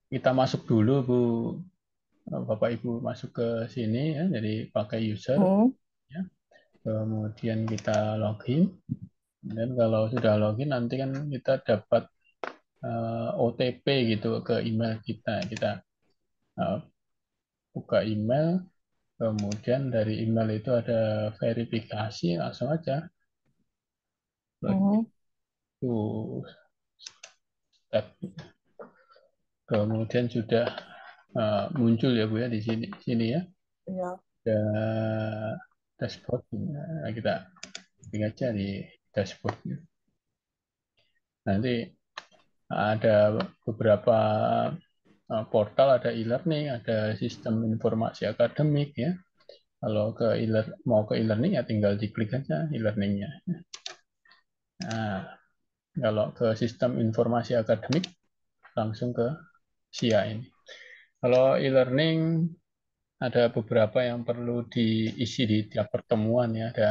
Kita masuk dulu, Bu, Bapak Ibu masuk ke sini ya, jadi pakai user, Hmm. ya. Kemudian kita login. Dan kalau sudah login nanti kan kita dapat OTP gitu ke email kita. Kita uh, buka email, kemudian dari email itu ada verifikasi, langsung aja lagi Hmm. tuh step. Kemudian sudah muncul ya Bu ya di sini ya. Ya. Ada dashboard. Nah, kita klik aja di dashboard. Nanti ada beberapa portal, ada e-learning, ada sistem informasi akademik ya. Kalau mau ke e-learning ya tinggal diklik aja e-learningnya. Nah, kalau ke sistem informasi akademik langsung ke SIA ini. Kalau e-learning ada beberapa yang perlu diisi di tiap pertemuan ya. Ada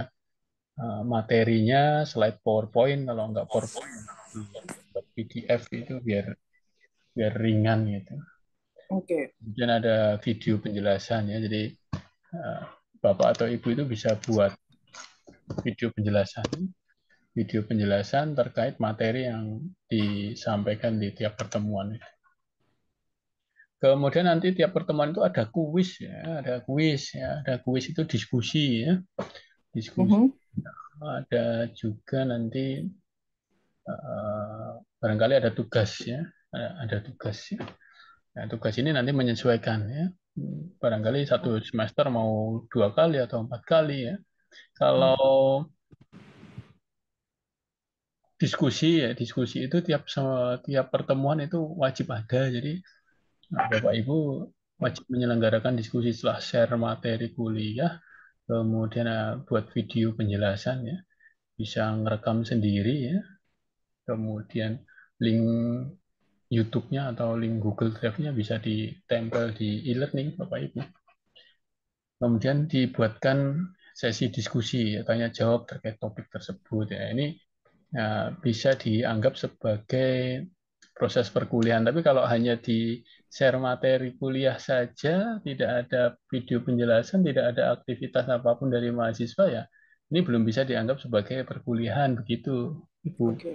materinya, slide PowerPoint. Kalau nggak PowerPoint, dibuat PDF itu biar biar ringan gitu. Oke. Kemudian ada video penjelasan ya. Jadi eh, Bapak atau Ibu itu bisa buat video penjelasan terkait materi yang disampaikan di tiap pertemuan. Kemudian nanti tiap pertemuan itu ada kuis ya, ada kuis itu diskusi ya, diskusi. Mhm. Ada juga nanti barangkali ada tugas ya, ada tugas ya. Nah, tugas ini nanti menyesuaikan ya. Barangkali satu semester mau 2 kali atau 4 kali ya. Kalau Hmm. diskusi itu tiap pertemuan itu wajib ada. Jadi Bapak Ibu wajib menyelenggarakan diskusi setelah share materi kuliah, kemudian buat video penjelasan ya, bisa ngerekam sendiri ya, kemudian link YouTube-nya atau link Google Drive-nya bisa ditempel di e-learning Bapak Ibu. Kemudian dibuatkan sesi diskusi, ya, tanya jawab terkait topik tersebut ya. Ini ya, bisa dianggap sebagai proses perkuliahan. Tapi kalau hanya di share materi kuliah saja, tidak ada video penjelasan, tidak ada aktivitas apapun dari mahasiswa ya, ini belum bisa dianggap sebagai perkuliahan begitu, Ibu. Oke.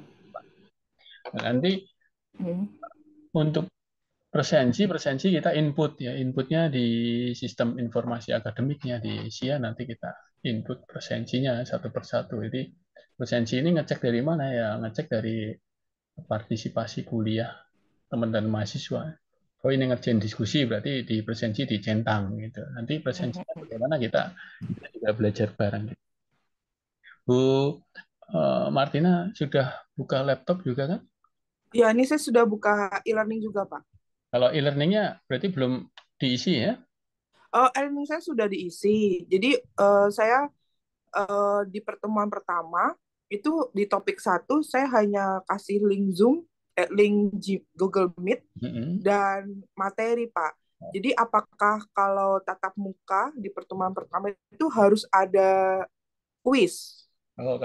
Nah, nanti Hmm. untuk presensi kita input ya, inputnya di sistem informasi akademiknya di SIA nanti kita input presensinya satu persatu. Jadi presensi ini ngecek dari mana ya? Ngecek dari partisipasi kuliah teman dan mahasiswa. Oh ini ngerjain diskusi berarti di presensi dicentang gitu. Nanti presensinya Mhm. bagaimana kita juga belajar bareng. Gitu. Bu Martina sudah buka laptop juga kan? Ya, ini saya sudah buka e-learning juga, Pak. Kalau e-learningnya berarti belum diisi ya? E-learning saya sudah diisi. Jadi saya di pertemuan pertama itu di topik satu saya hanya kasih link Zoom, Google Meet Mm-mm. dan materi, Pak. Jadi apakah kalau tatap muka di pertemuan pertama itu harus ada kuis? Kalau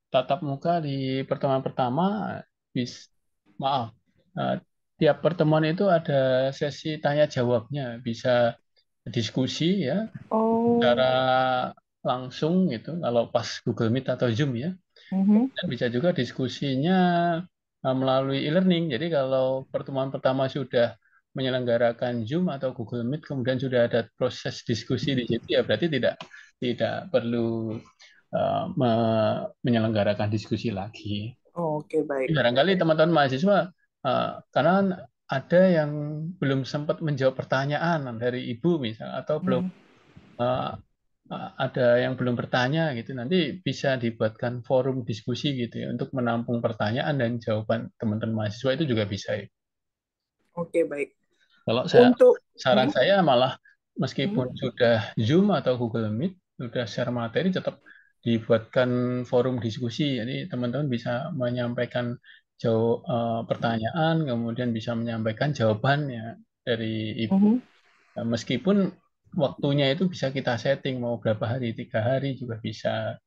tatap muka di pertemuan pertama, bis, maaf, eh, tiap pertemuan itu ada sesi tanya jawabnya, bisa diskusi ya, secara Oh. langsung gitu, kalau pas Google Meet atau Zoom ya. Mhm. Dan bisa juga diskusinya melalui e-learning. Jadi kalau pertemuan pertama sudah menyelenggarakan Zoom atau Google Meet, kemudian sudah ada proses diskusi di situ, ya berarti tidak tidak perlu menyelenggarakan diskusi lagi. Oh, oke, baik, baik. Barangkali teman-teman mahasiswa, karena kan ada yang belum sempat menjawab pertanyaan dari ibu misal, atau belum Hmm. eh, ada yang belum bertanya gitu, nanti bisa dibuatkan forum diskusi gitu ya untuk menampung pertanyaan dan jawaban teman-teman mahasiswa itu juga bisa ya. Oke, baik. Kalau Untuk saran hmm, saya malah hmm, meskipun sudah Zoom atau Google Meet, sudah share materi tetap dibuatkan forum diskusi. Jadi teman-teman bisa menyampaikan pertanyaan, kemudian bisa menyampaikan jawabannya dari ibu. hmm. Nah, meskipun waktunya itu bisa kita setting mau berapa hari, 3 hari juga bisa.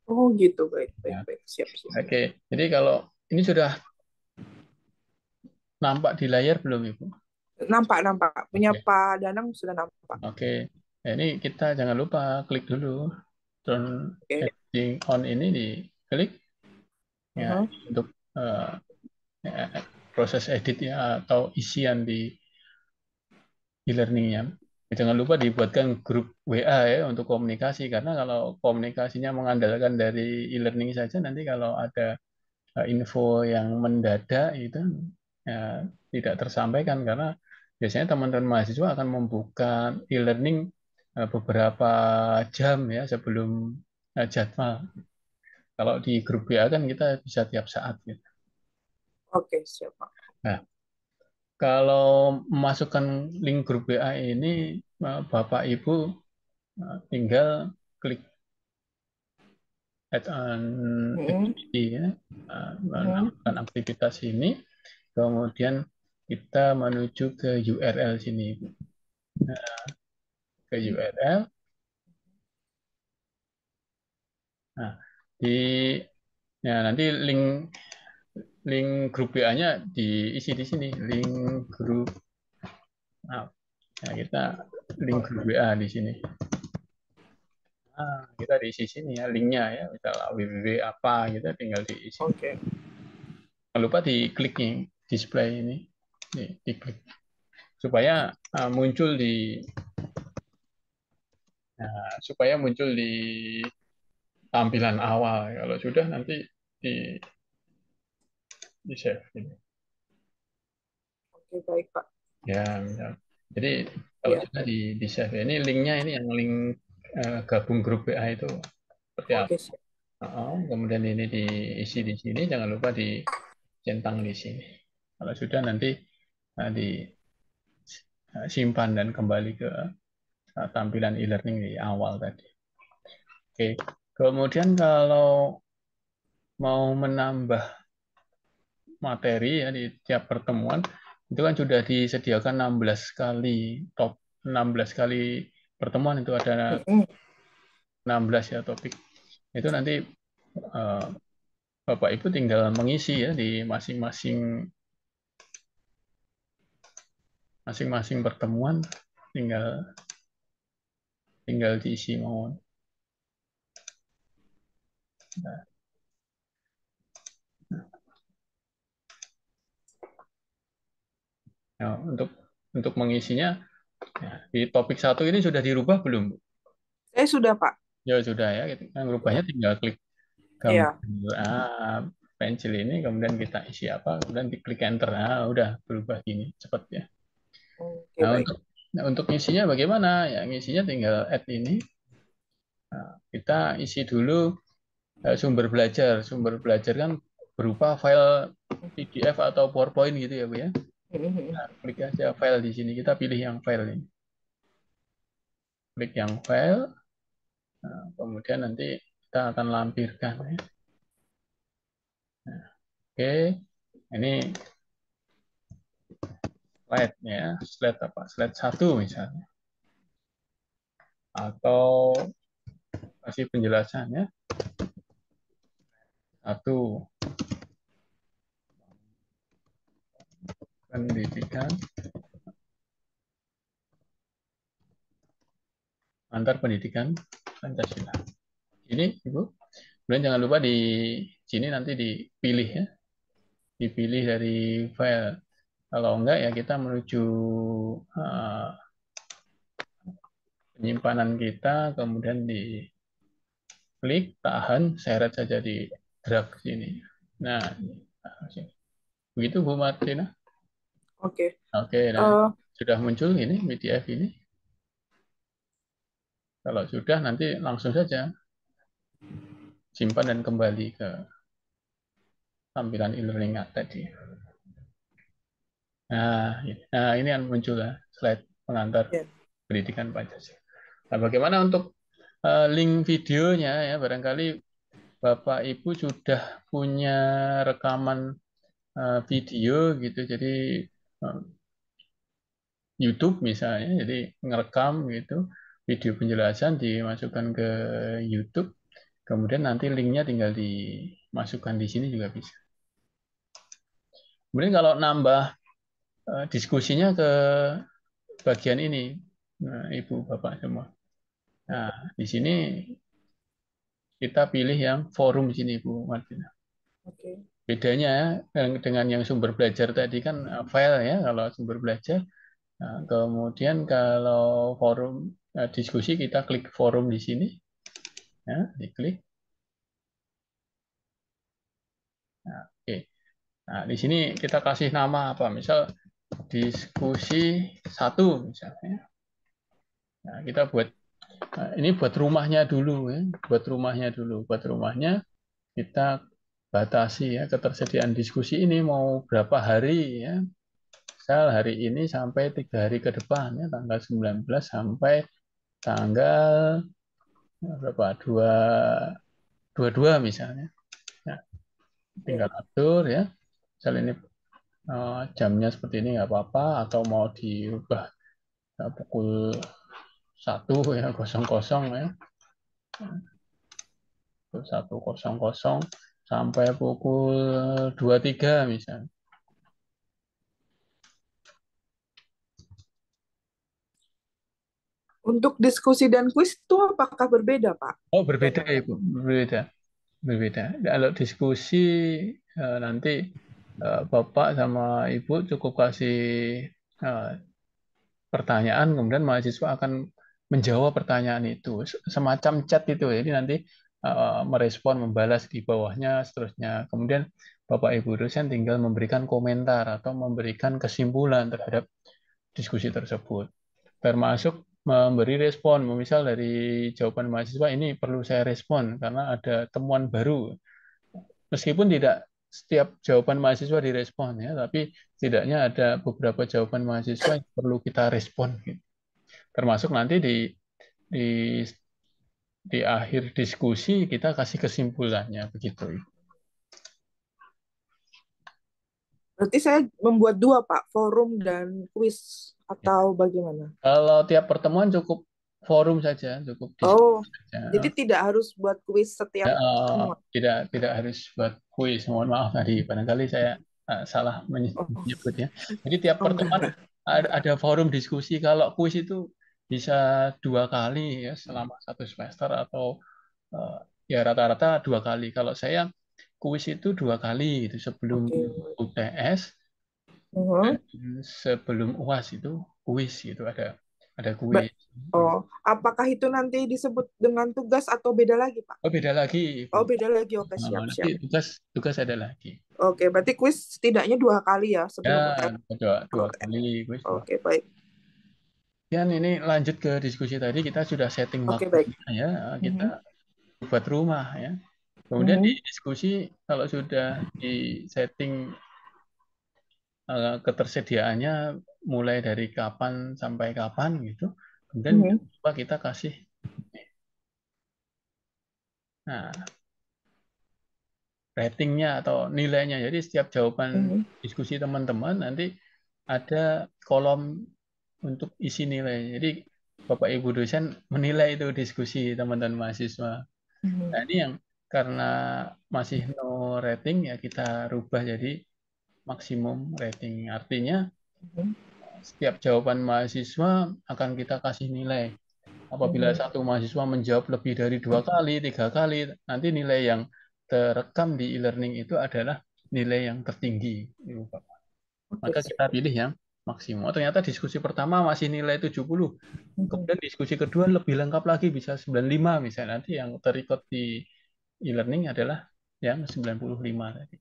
Oh gitu, baik, baik, Ya. baik, siap, siap. Oke, jadi kalau ini sudah nampak di layar belum, Ibu? Nampak, nampak. Punya Oke. Pak Danang sudah nampak. Oke. Nah, ini kita jangan lupa klik dulu turn Oke. editing on ini diklik ya Mhm. untuk eh, ya, proses edit ya atau isian di e-learningnya. Jangan lupa dibuatkan grup WA ya untuk komunikasi karena kalau komunikasinya mengandalkan dari e-learning saja nanti kalau ada info yang mendadak itu ya, tidak tersampaikan karena biasanya teman-teman mahasiswa akan membuka e-learning beberapa jam ya sebelum jadwal. Kalau di grup WA kan kita bisa tiap saat gitu. Oke, siap, Pak. Nah, kalau memasukkan link grup WA ini Bapak Ibu tinggal klik add on Mhm. activity ya, Mhm. menambahkan aktivitas ini, kemudian kita menuju ke URL sini, ke URL. Nah, di ya nanti link link grup WA-nya diisi di sini, link grup. Nah, kita link Oh, grup WA di sini. Nah, kita diisi sini ya linknya ya, misalnya www apa kita tinggal diisi. oke. Jangan lupa diklik nih display ini, diklik supaya muncul di supaya muncul di tampilan awal. Kalau sudah nanti di di save ini. Oke, baik, Pak. Ya, misal. Jadi kalau Iya. sudah di save ini linknya ini yang link gabung grup WA itu seperti apa? Oke, siap. Kemudian ini diisi di sini, jangan lupa dicentang di sini. Kalau sudah nanti disimpan dan kembali ke tampilan e-learning di awal tadi. Oke. Kemudian kalau mau menambah materi ya di tiap pertemuan itu kan sudah disediakan 16 kali 16 kali pertemuan itu ada Mhm. 16 ya topik. Itu nanti eh, Bapak Ibu tinggal mengisi ya di masing-masing pertemuan tinggal tinggal diisi mau. Nah, ya, untuk mengisinya ya, di topik satu ini sudah dirubah belum, Bu? Saya sudah, Pak. Ya sudah ya, yang rubahnya Sudah. tinggal klik Iya. gambar pensil ini, kemudian kita isi apa, kemudian diklik enter. Nah, udah berubah gini, cepet ya. Oke, Nah, baik. untuk isinya bagaimana? Ya, ngisinya tinggal add ini. Nah, kita isi dulu sumber belajar. Sumber belajar kan berupa file PDF atau PowerPoint gitu ya, Bu ya. Mhm. Klik aja file di sini. Kita pilih yang file ini. Klik yang file, kemudian nanti kita akan lampirkan ya. Oke, ini slide ya. Slide apa? Slide satu misalnya. Atau kasih penjelasannya. Satu, pendidikan antar pendidikan Pancasila. Ini Ibu. Kemudian jangan lupa di sini nanti dipilih ya, dipilih dari file. Kalau enggak ya kita menuju uh, penyimpanan kita, kemudian diklik, tahan, seret saja di draft sini. Nah, begitu Bu Martina. Oke. Oke, nah Eh, sudah muncul ini PDF ini. Kalau sudah nanti langsung saja simpan dan kembali ke tampilan e-learning tadi. Nah, ini yang muncul ya, slide pengantar ya. pendidikan Pancasila. Nah, bagaimana untuk link videonya ya? Barangkali Bapak Ibu sudah punya rekaman video gitu, jadi eh, YouTube misalnya, jadi ngerekam gitu video penjelasan dimasukkan ke YouTube, kemudian nanti linknya tinggal dimasukkan di sini juga bisa. Kemudian kalau nambah diskusinya ke bagian ini, nah, Ibu, Bapak semua. Nah, di sini kita pilih yang forum sini, Bu Martina. Oke. Bedanya dengan yang sumber belajar tadi kan file ya, kalau sumber belajar. Nah, kemudian kalau forum diskusi kita klik forum di sini, ya, diklik. Nah, oke. Nah, di sini kita kasih nama apa? Misal diskusi satu misalnya. Nah, kita buat ini buat rumahnya dulu ya, buat rumahnya dulu, buat rumahnya kita batasi ya ketersediaan diskusi ini mau berapa hari ya. Misal hari ini sampai 3 hari ke depan ya, tanggal 19 sampai tanggal berapa? 22 misalnya. Nah, tinggal Oke. atur ya. Misal ini jamnya seperti ini nggak apa-apa atau mau dirubah pukul 1 ya, 00 ya. Pukul 1.00 sampai pukul 23 misalnya. Untuk diskusi dan kuis itu apakah berbeda, Pak? Oh, berbeda Jamnya. Ibu, berbeda. Berbeda. Kalau diskusi nanti Bapak sama Ibu cukup kasih eh, pertanyaan, kemudian mahasiswa akan menjawab pertanyaan itu. Semacam chat itu. Jadi nanti merespon, membalas di bawahnya, seterusnya. Kemudian Bapak Ibu dosen tinggal memberikan komentar atau memberikan kesimpulan terhadap diskusi tersebut. Termasuk memberi respon. Misal dari jawaban mahasiswa ini perlu saya respon karena ada temuan baru. Meskipun tidak setiap jawaban mahasiswa direspon ya, tapi setidaknya ada beberapa jawaban mahasiswa yang perlu kita respon. Gitu. Termasuk nanti di di akhir diskusi kita kasih kesimpulannya begitu. Berarti saya membuat dua, Pak, forum dan kuis atau bagaimana? Kalau tiap pertemuan cukup forum saja, cukup Oh, diskusi jadi saja. tidak harus buat kuis Ya, setiap pertemuan. tidak harus buat kuis. Mohon maaf tadi, barangkali saya salah Oh, menyebutnya. Jadi tiap oh enggak, pertemuan enggak. ada forum diskusi. Kalau kuis itu bisa 2 kali ya selama 1 semester atau eh, ya rata-rata 2 kali. Kalau saya kuis itu 2 kali itu sebelum Oke. UTS, Mhm. sebelum UAS itu kuis gitu ada Ba- kuis. Oh, apakah itu nanti disebut dengan tugas atau beda lagi, Pak? Oh beda lagi, Ibu. Oh, beda lagi. Oke, Oh, siap, nanti siap. tugas tugas ada lagi. Oke, berarti kuis setidaknya dua kali ya Ya, sebelum UTS. dua Oke, kali kuis dua. oke, baik. Dan ini lanjut ke diskusi tadi kita sudah setting Oke, baik. waktunya ya, kita Mhm. buat rumah ya. Kemudian di Mhm. diskusi kalau sudah di setting ketersediaannya mulai dari kapan sampai kapan gitu. Kemudian Mhm. coba kita kasih nah ratingnya atau nilainya. Jadi setiap jawaban Mhm. diskusi teman-teman nanti ada kolom untuk isi nilai. Jadi Bapak Ibu dosen menilai itu diskusi teman-teman mahasiswa. Mhm. Nah, ini yang karena masih no rating ya kita rubah jadi maksimum rating. Artinya Mhm. setiap jawaban mahasiswa akan kita kasih nilai. Apabila Mhm. satu mahasiswa menjawab lebih dari 2 kali, 3 kali, nanti nilai yang terekam di e-learning itu adalah nilai yang tertinggi. Oke, Maka kita siap. pilih yang maksimum. Ternyata diskusi pertama masih nilai 70. Mhm. Kemudian diskusi kedua lebih lengkap lagi bisa 95 misalnya. Nanti yang terikut di e-learning adalah yang 95 tadi.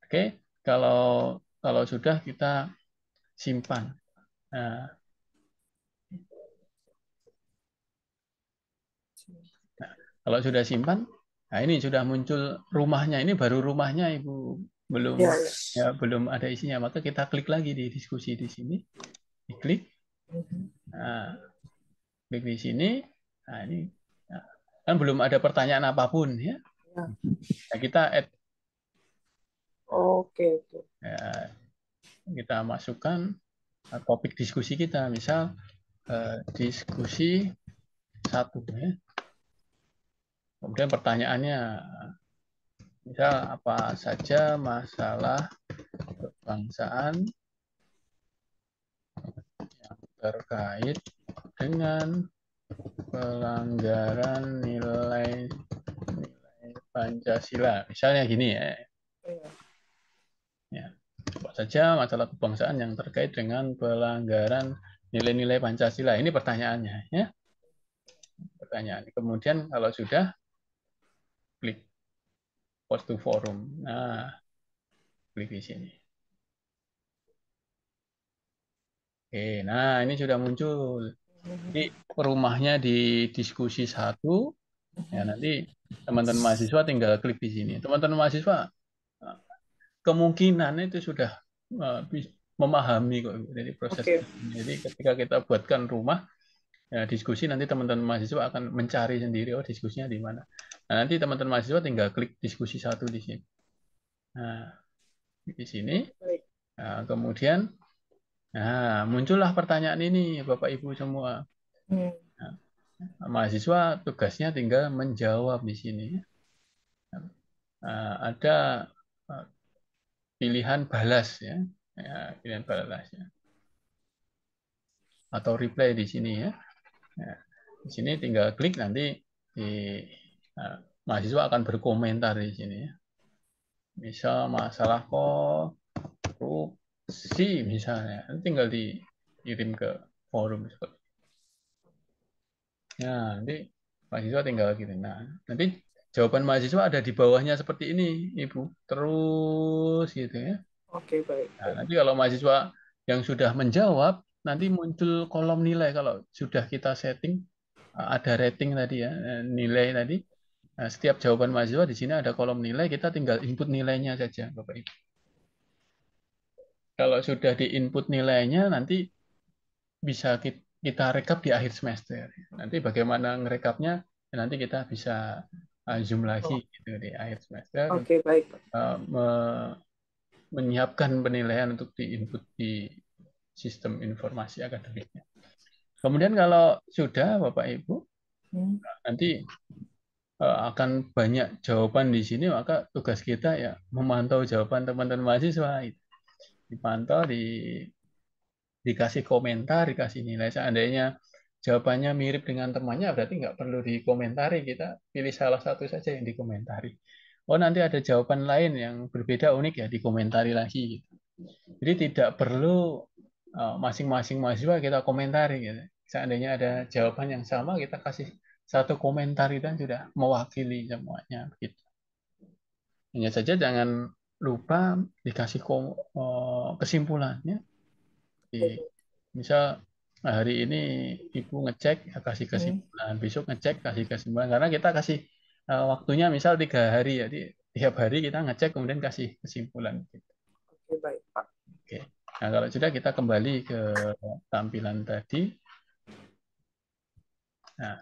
Oke, kalau kalau sudah kita simpan. Nah, kalau sudah simpan, nah ini sudah muncul rumahnya. Ini baru rumahnya Ibu, belum Ya, ya. ya belum ada isinya. Maka kita klik lagi di diskusi di sini, diklik. Mhm. Nah, klik di sini. Nah, ini nah, kan belum ada pertanyaan apapun ya. Ya. Nah, kita add Oke, oke. ya, kita masukkan topik diskusi kita, misal diskusi satu ya. Kemudian pertanyaannya, misal apa saja masalah kebangsaan terkait dengan pelanggaran nilai Pancasila. Misalnya gini ya. Iya. Ya, apa saja masalah kebangsaan yang terkait dengan pelanggaran nilai-nilai Pancasila. Ini pertanyaannya, ya. Pertanyaan. Kemudian kalau sudah klik post to forum. Nah, klik di sini. Oke, nah ini sudah muncul. Ini rumahnya di diskusi satu. Ya, nanti teman-teman mahasiswa tinggal klik di sini. Teman-teman mahasiswa kemungkinan itu sudah memahami kok dari proses Oke, ini. Jadi ketika kita buatkan rumah ya, diskusi, nanti teman-teman mahasiswa akan mencari sendiri, oh diskusinya di mana. Nah, nanti teman-teman mahasiswa tinggal klik diskusi satu di sini. Nah, di sini. baik. Nah, kemudian, nah muncullah pertanyaan ini, Bapak Ibu semua. Hmm. Nah, mahasiswa tugasnya tinggal menjawab di sini. Nah, ada pilihan balas ya, ya pilihan balas ya, atau reply di sini ya. Nah, di sini tinggal klik nanti di nah, mahasiswa akan berkomentar di sini ya. Misal masalah korupsi misalnya, tinggal dikirim ke forum seperti. Nah, nanti mahasiswa tinggal gitu. Nah, nanti jawaban mahasiswa ada di bawahnya seperti ini, Ibu. Terus gitu ya. Oke, baik, Nah, baik. nanti kalau mahasiswa yang sudah menjawab, nanti muncul kolom nilai. Kalau sudah kita setting, ada rating tadi ya, nilai tadi. Nah, setiap jawaban mahasiswa di sini ada kolom nilai, kita tinggal input nilainya saja, Bapak Ibu. Kalau sudah di input nilainya, nanti bisa kita rekap di akhir semester. Nanti bagaimana ngerekapnya, nanti kita bisa zoom lagi Oh, gitu di akhir semester, oke, baik, Pak. menyiapkan penilaian untuk diinput di sistem informasi akademiknya. Kemudian kalau sudah Bapak Ibu, Hmm. nanti akan banyak jawaban di sini, maka tugas kita ya memantau jawaban teman-teman mahasiswa. Dipantau, dikasih komentar, dikasih nilai. Seandainya jawabannya mirip dengan temannya, berarti nggak perlu dikomentari. Kita pilih salah satu saja yang dikomentari. Oh, nanti ada jawaban lain yang berbeda unik ya, dikomentari lagi. Gitu. Jadi tidak perlu masing-masing mahasiswa kita komentari. Gitu. Seandainya ada jawaban yang sama, kita kasih satu komentar dan sudah mewakili semuanya. Gitu. Hanya saja jangan lupa dikasih kesimpulannya. Di, misal hari ini Ibu ngecek, ya kasih Hmm. kesimpulan. Besok ngecek, kasih kesimpulan. Karena kita kasih waktunya misal 3 hari. Jadi tiap hari kita ngecek, kemudian kasih kesimpulan. Gitu. Oke, baik, Pak. Oke. Nah, kalau sudah kita kembali ke tampilan tadi. Nah,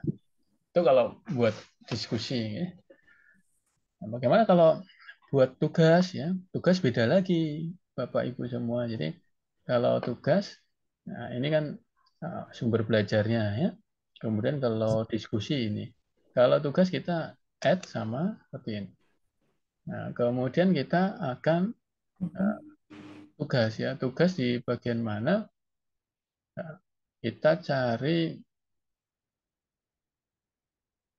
itu kalau buat diskusi. Ya. Nah, bagaimana kalau buat tugas ya? Tugas beda lagi, Bapak Ibu semua. Jadi kalau tugas, nah ini kan sumber belajarnya ya. Kemudian kalau diskusi ini, kalau tugas kita add sama seperti ini. Nah, kemudian kita akan Hmm. uh, tugas ya, tugas di bagian mana? Nah, kita cari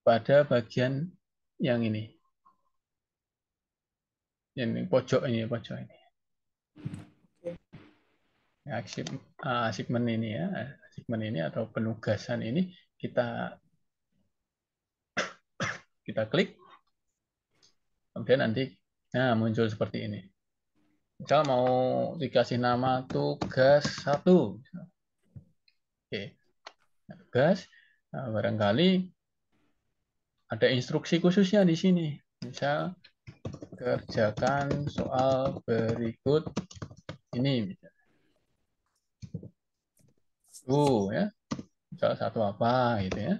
pada bagian yang ini pojok ini. Ya, achievement ini ya, achievement ini atau penugasan ini kita kita klik, kemudian nanti nah muncul seperti ini. Misal mau dikasih nama tugas satu, oke, tugas, nah, barangkali ada instruksi khususnya di sini. Misal kerjakan soal berikut ini, ya, salah satu apa gitu ya,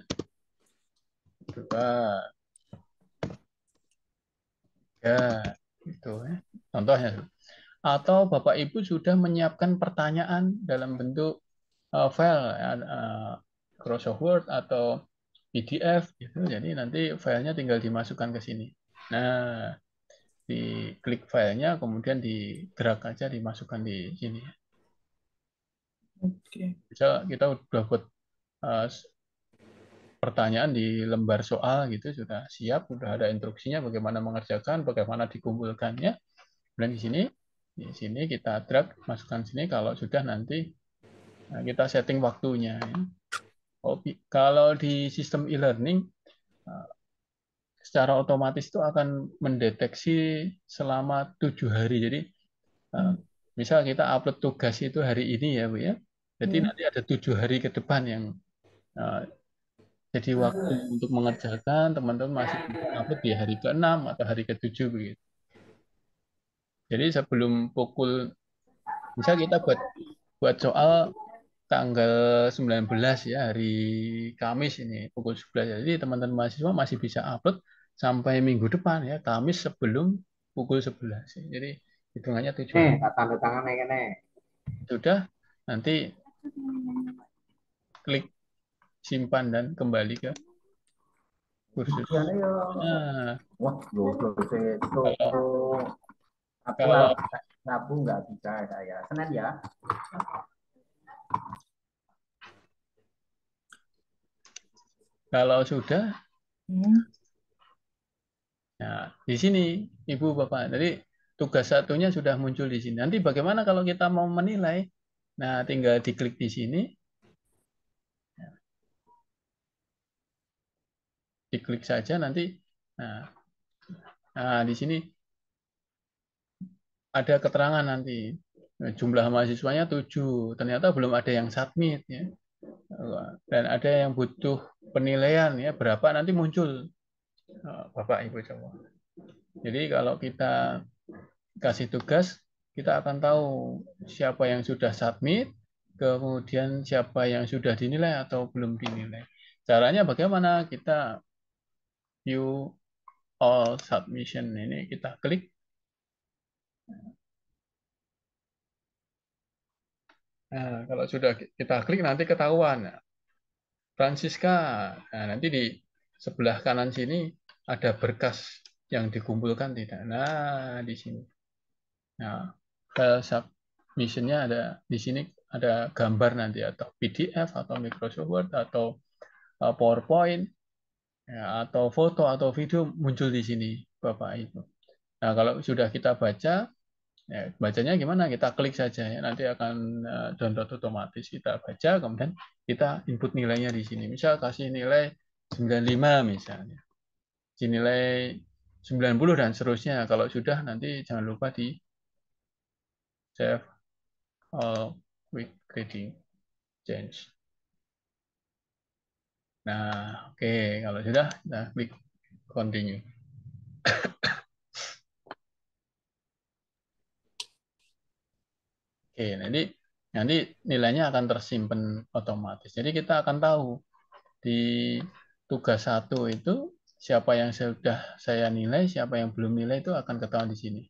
dua, tiga, gitu ya. Contohnya. Atau Bapak Ibu sudah menyiapkan pertanyaan dalam bentuk file Microsoft Word atau PDF gitu. Jadi nanti filenya tinggal dimasukkan ke sini. Nah, diklik filenya kemudian digerak aja dimasukkan di sini. Oke. Bisa kita udah buat uh, pertanyaan di lembar soal gitu sudah siap, sudah ada instruksinya bagaimana mengerjakan, bagaimana dikumpulkannya. Dan di sini kita drag, masukkan sini kalau sudah nanti kita setting waktunya. Ya. Kalau di sistem e-learning secara otomatis itu akan mendeteksi selama 7 hari. Jadi eh, Hmm. misal kita upload tugas itu hari ini ya Bu ya. Jadi Hmm. nanti ada 7 hari ke depan yang eh, jadi waktu untuk mengerjakan teman-teman masih bisa upload di hari ke-6 atau hari ke-7 begitu. Jadi sebelum pukul, misal kita buat buat soal tanggal 19 ya, hari Kamis ini pukul 11. Jadi teman-teman mahasiswa masih bisa upload sampai minggu depan ya, Kamis sebelum pukul 11. Jadi hitungannya 7 hari. Tak tanda tangan kene. Sudah, nanti klik simpan dan kembali ke kursus. Ujiannya yo. Nah, Wah, yo itu kalau aku kalau Rabu nggak bisa saya. Senin ya. kalau sudah, Hmm. nah di sini Ibu Bapak, jadi tugas satunya sudah muncul di sini. Nanti bagaimana kalau kita mau menilai? Nah, tinggal diklik di sini, diklik saja nanti. Nah, nah di sini ada keterangan nanti. Jumlah mahasiswanya 7. Ternyata belum ada yang submit ya. Dan ada yang butuh penilaian ya, berapa nanti muncul Bapak Ibu coba. Jadi kalau kita kasih tugas, kita akan tahu siapa yang sudah submit, kemudian siapa yang sudah dinilai atau belum dinilai. Caranya bagaimana? Kita view all submission ini kita klik. Nah, kalau sudah kita klik nanti ketahuan. Nah, Francisca, nah, nanti di sebelah kanan sini ada berkas yang dikumpulkan tidak. Nah, di sini. Nah, file submissionnya ada di sini, ada gambar nanti atau PDF atau Microsoft Word atau PowerPoint ya, atau foto atau video muncul di sini Bapak Ibu. Nah, kalau sudah kita baca, ya, bacanya gimana? Kita klik saja ya, nanti akan download otomatis. Kita baca, kemudian kita input nilainya di sini. Misal kasih nilai 95 misalnya. Nilai 90 dan seterusnya. Kalau sudah nanti jangan lupa di save all quick grading change. Nah, oke. Kalau sudah, kita klik continue. Oke, nanti nilainya akan tersimpan otomatis. Jadi kita akan tahu di tugas satu itu siapa yang sudah saya nilai, siapa yang belum nilai itu akan ketahuan di sini.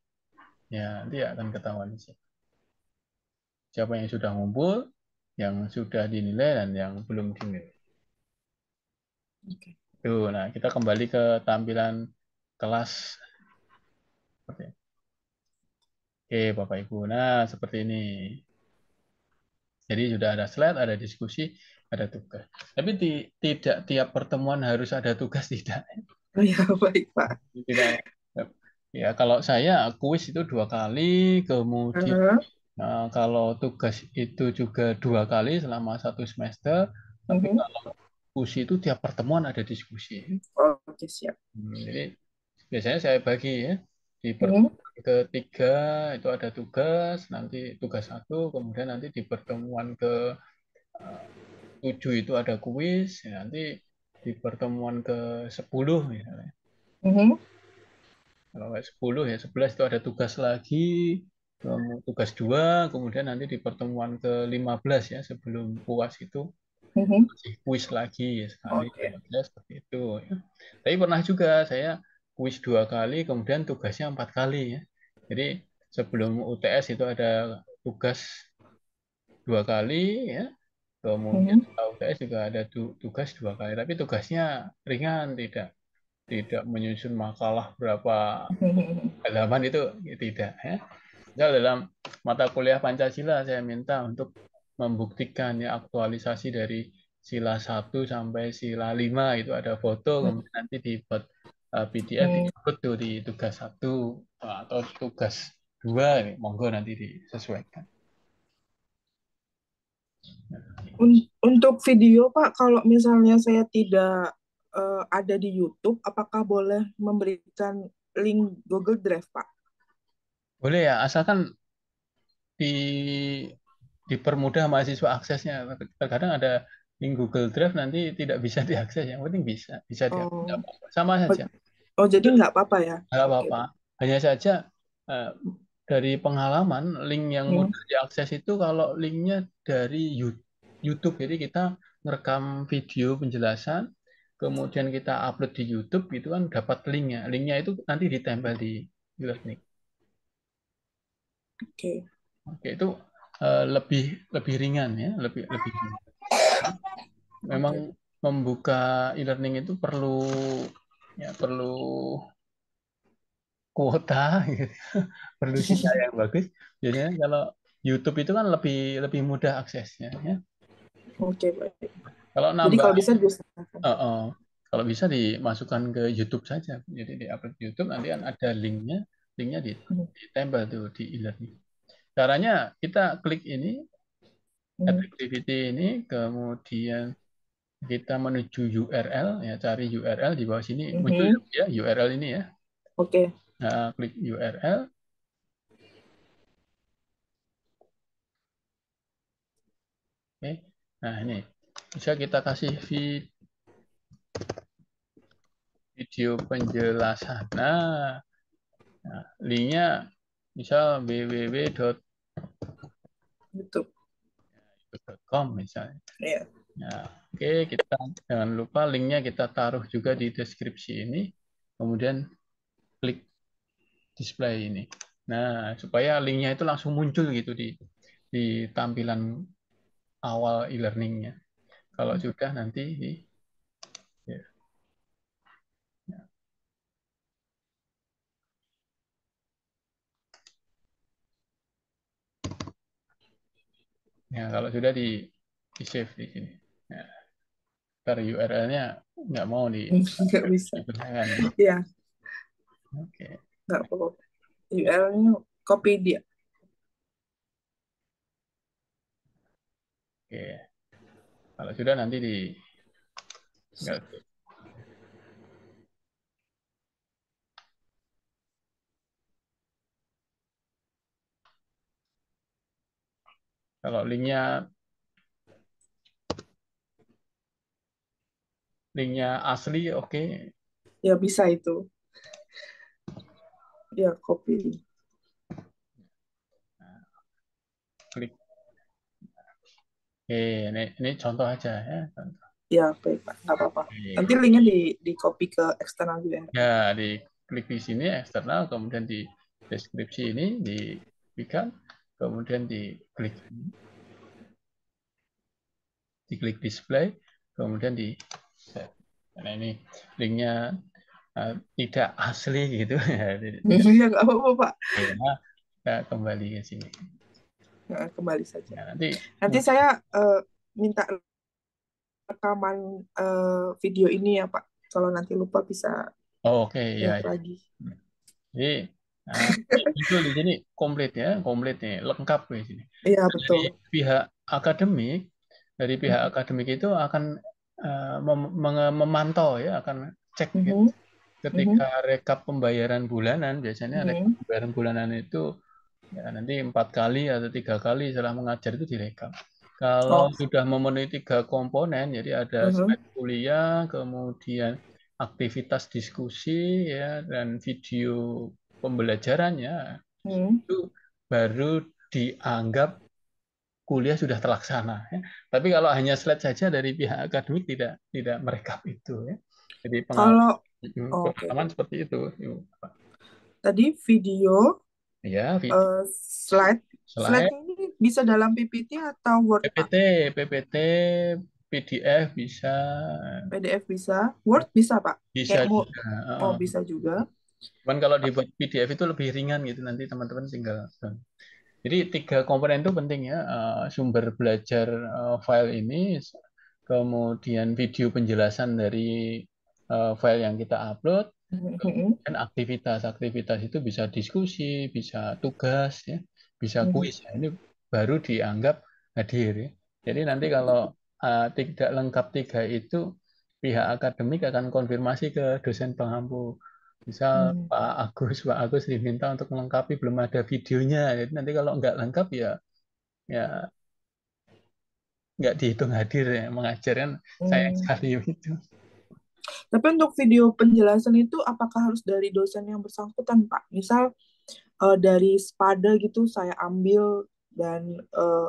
Ya, nanti akan ketahuan di sini. Siapa yang sudah ngumpul, yang sudah dinilai dan yang belum dinilai. Oke. Tuh, nah kita kembali ke tampilan kelas. Oke, Bapak Ibu. Nah, seperti ini. Jadi sudah ada slide, ada diskusi, ada tugas. Tapi tidak tiap pertemuan harus ada tugas, tidak. Oh ya, baik, Pak. Tidak. Ya, kalau saya kuis itu 2 kali, kemudian kalau tugas itu juga 2 kali selama 1 semester. Tapi Mhm. kalau diskusi itu tiap pertemuan ada diskusi. Oke, siap. Jadi biasanya saya bagi ya. Di Mhm. pertemuan ketiga itu ada tugas, nanti tugas satu, kemudian nanti di pertemuan ke-7 itu ada kuis, ya, nanti di pertemuan ke-10 misalnya. Mhm. Kalau kayak 10 ya 11 itu ada tugas lagi, tugas 2, kemudian nanti di pertemuan ke-15 ya sebelum puas itu Mhm. masih kuis lagi ya, sekali, Oke. ya, seperti itu ya. Tapi pernah juga saya kuis 2 kali, kemudian tugasnya 4 kali ya. Jadi sebelum UTS itu ada tugas 2 kali ya, kemudian Mhm. setelah UTS juga ada tugas 2 kali. Tapi tugasnya ringan, tidak tidak menyusun makalah berapa Mhm. halaman itu tidak ya. Misal dalam mata kuliah Pancasila saya minta untuk membuktikan ya aktualisasi dari sila 1 sampai sila 5 itu ada foto, kemudian nanti dibuat PDF diupload tuh di tugas 1 atau tugas 2, monggo nanti disesuaikan. Untuk video, Pak, kalau misalnya saya tidak ada di YouTube, apakah boleh memberikan link Google Drive, Pak? Boleh ya, asalkan dipermudah mahasiswa aksesnya. Terkadang ada link Google Drive nanti tidak bisa diakses, yang penting bisa diakses. Oh, Sama saja, jadi nggak apa-apa ya? nggak Oke. apa-apa. Hanya saja dari pengalaman, link yang mudah diakses itu kalau linknya dari YouTube. Jadi kita merekam video penjelasan, kemudian kita upload di YouTube, itu kan dapat linknya. Linknya itu nanti ditempel di e-learning. Oke. Oke, itu lebih ringan ya, lebih ringan. Memang membuka e-learning itu perlu kuota gitu. Perlu sinyal yang bagus. Biasanya kalau YouTube itu kan lebih mudah aksesnya ya. Oke, baik. Kalau Jadi nambah kalau bisa diusahakan. kalau bisa dimasukkan ke YouTube saja. Jadi di-upload YouTube, nanti kan ada linknya ditempel tuh di e-learning. Caranya kita klik ini, activity ini, kemudian kita menuju URL, ya cari URL di bawah sini, muncul ya URL ini ya. Oke. Nah, klik URL. Oke. Nah, ini bisa kita kasih video penjelasan. Nah, linknya misal www.youtube.com misalnya. Iya. Nah, oke, kita jangan lupa linknya kita taruh juga di deskripsi ini. Kemudian klik display ini. Nah, supaya linknya itu langsung muncul gitu di tampilan awal e-learningnya. Kalau sudah nanti kalau sudah di save di sini. Nah, ntar URL-nya nggak mau nggak bisa. digunakan. Iya. Oke. Nggak apa-apa. URL-nya copy dia. Oke. Kalau sudah nanti kalau linknya asli, oke. Ya bisa itu. Ya copy. Klik. Oke, ini contoh aja ya. Ya baik Pak, nggak apa-apa. Nanti linknya di copy ke eksternal juga. Ya, diklik di sini eksternal, kemudian di deskripsi ini diklik, kemudian diklik display, kemudian di set. Nah, ini linknya tidak asli gitu ya. Iya nggak apa-apa Pak. Kita kembali ke sini. Nah, kembali saja. Nah, nanti saya minta rekaman video ini ya Pak. Kalau nanti lupa bisa oke, ya. lagi. Jadi muncul di sini komplit nih, lengkap di sini. Iya betul. Dari pihak akademik itu akan memantau ya, akan cek ya. Ketika rekap pembayaran bulanan, biasanya rekap pembayaran bulanan itu ya, nanti 4 kali atau 3 kali setelah mengajar itu direkap. Kalau sudah memenuhi 3 komponen, jadi ada slide kuliah, kemudian aktivitas diskusi ya, dan video pembelajarannya, itu baru dianggap kuliah sudah terlaksana ya. Tapi kalau hanya slide saja dari pihak akademik tidak merekap itu ya. Jadi pengalaman seperti itu. Tadi video Ya, slide ini bisa dalam PPT atau Word? PPT, PDF bisa. PDF bisa, Word bisa Pak? Bisa juga. Bisa juga. Cuman kalau dibuat PDF itu lebih ringan gitu, nanti teman-teman tinggal Jadi tiga komponen itu penting ya, sumber belajar file ini, kemudian video penjelasan dari file yang kita upload, Mhm. dan aktivitas-aktivitas itu bisa diskusi, bisa tugas, ya, bisa Mhm. kuis. Ya. Ini baru dianggap hadir. Ya. Jadi nanti kalau tidak lengkap tiga itu, pihak akademik akan konfirmasi ke dosen pengampu. Misal Mhm. Pak Agus diminta untuk melengkapi, belum ada videonya. Jadi nanti kalau nggak lengkap ya, ya nggak dihitung hadir ya mengajar kan, sayang Hmm. sekali itu. Tapi untuk video penjelasan itu apakah harus dari dosen yang bersangkutan, Pak? Misal dari Spada gitu saya ambil dan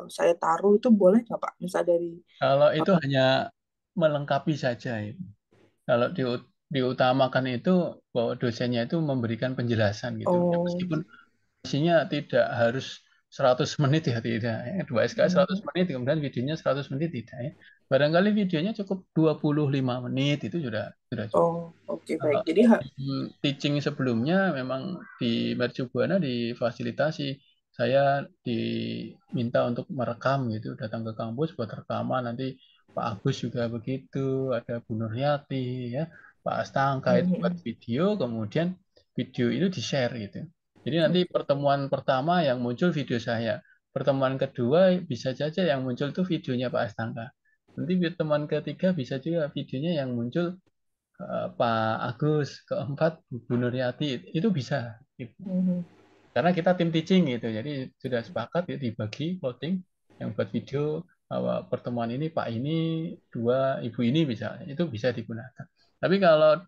saya taruh itu boleh nggak, Pak? Misal dari Kalau itu uh, hanya melengkapi saja. Ya. Kalau diutamakan itu bahwa dosennya itu memberikan penjelasan gitu. Ya, oh meskipun gitu. isinya tidak harus 100 menit ya, tidak. Ya. 2 SKS 100 Mhm. menit, kemudian videonya 100 menit, tidak. Ya. Barangkali videonya cukup 25 menit, itu sudah cukup. Oh, oke baik. Kalau Jadi teaching sebelumnya memang di Mercubuana difasilitasi. Saya diminta untuk merekam gitu, datang ke kampus buat rekaman. Nanti Pak Agus juga begitu, ada Bu Nuryati, ya, Pak Astangka itu buat Mhm. video, kemudian video itu di-share gitu. Jadi nanti Oke. pertemuan pertama yang muncul video saya, pertemuan kedua bisa saja yang muncul tuh videonya Pak Astangka. Nanti pertemuan ketiga bisa juga videonya yang muncul Pak Agus, keempat Bu Nuryati, itu bisa. Gitu. Mhm. Karena kita tim teaching gitu, jadi sudah sepakat ya dibagi voting yang buat video pertemuan ini Pak ini, dua Ibu ini bisa, itu bisa digunakan. Tapi kalau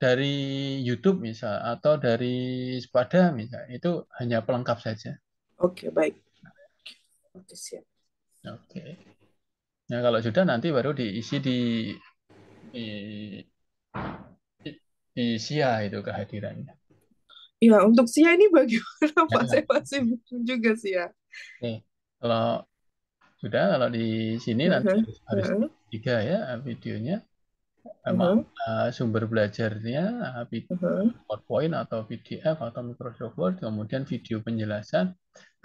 dari YouTube misal atau dari Spada misal, itu hanya pelengkap saja. Oke, baik. Oke, siap. Oke. Nah kalau sudah nanti baru diisi di, di SIA itu kehadirannya. Ya, untuk Sia ini bagaimana, Pak? Ya, Saya masih bingung juga sih ya. oke. Kalau sudah, kalau di sini nanti Heeh. harus Heeh. tiga ya videonya. Emang Heeh. sumber belajarnya Heeh. PowerPoint atau PDF atau Microsoft Word, kemudian video penjelasan,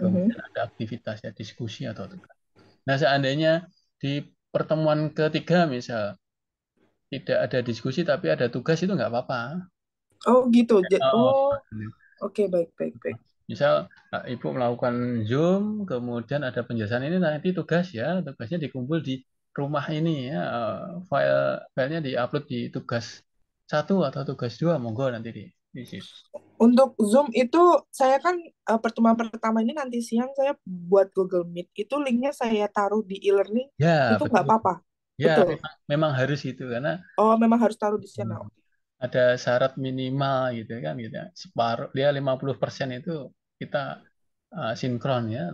Heeh. kemudian ada aktivitasnya diskusi atau tugas. Nah, seandainya di pertemuan ketiga misal tidak ada diskusi tapi ada tugas, itu nggak apa-apa. Oh, gitu. Oh, Oh, oke, baik, baik, baik. misal Ibu melakukan Zoom, kemudian ada penjelasan ini, nanti tugas ya, tugasnya dikumpul di rumah ini ya, filenya diupload di tugas satu atau tugas dua, monggo nanti di situ. Untuk Zoom itu saya kan pertemuan pertama ini nanti siang saya buat Google Meet. Itu linknya saya taruh di e-learning. Ya, Itu nggak betul. apa-apa. Ya, Betul. memang harus itu karena Oh, memang harus taruh di sana. ada syarat minimal gitu kan gitu. Separuh dia 50% itu kita sinkron ya,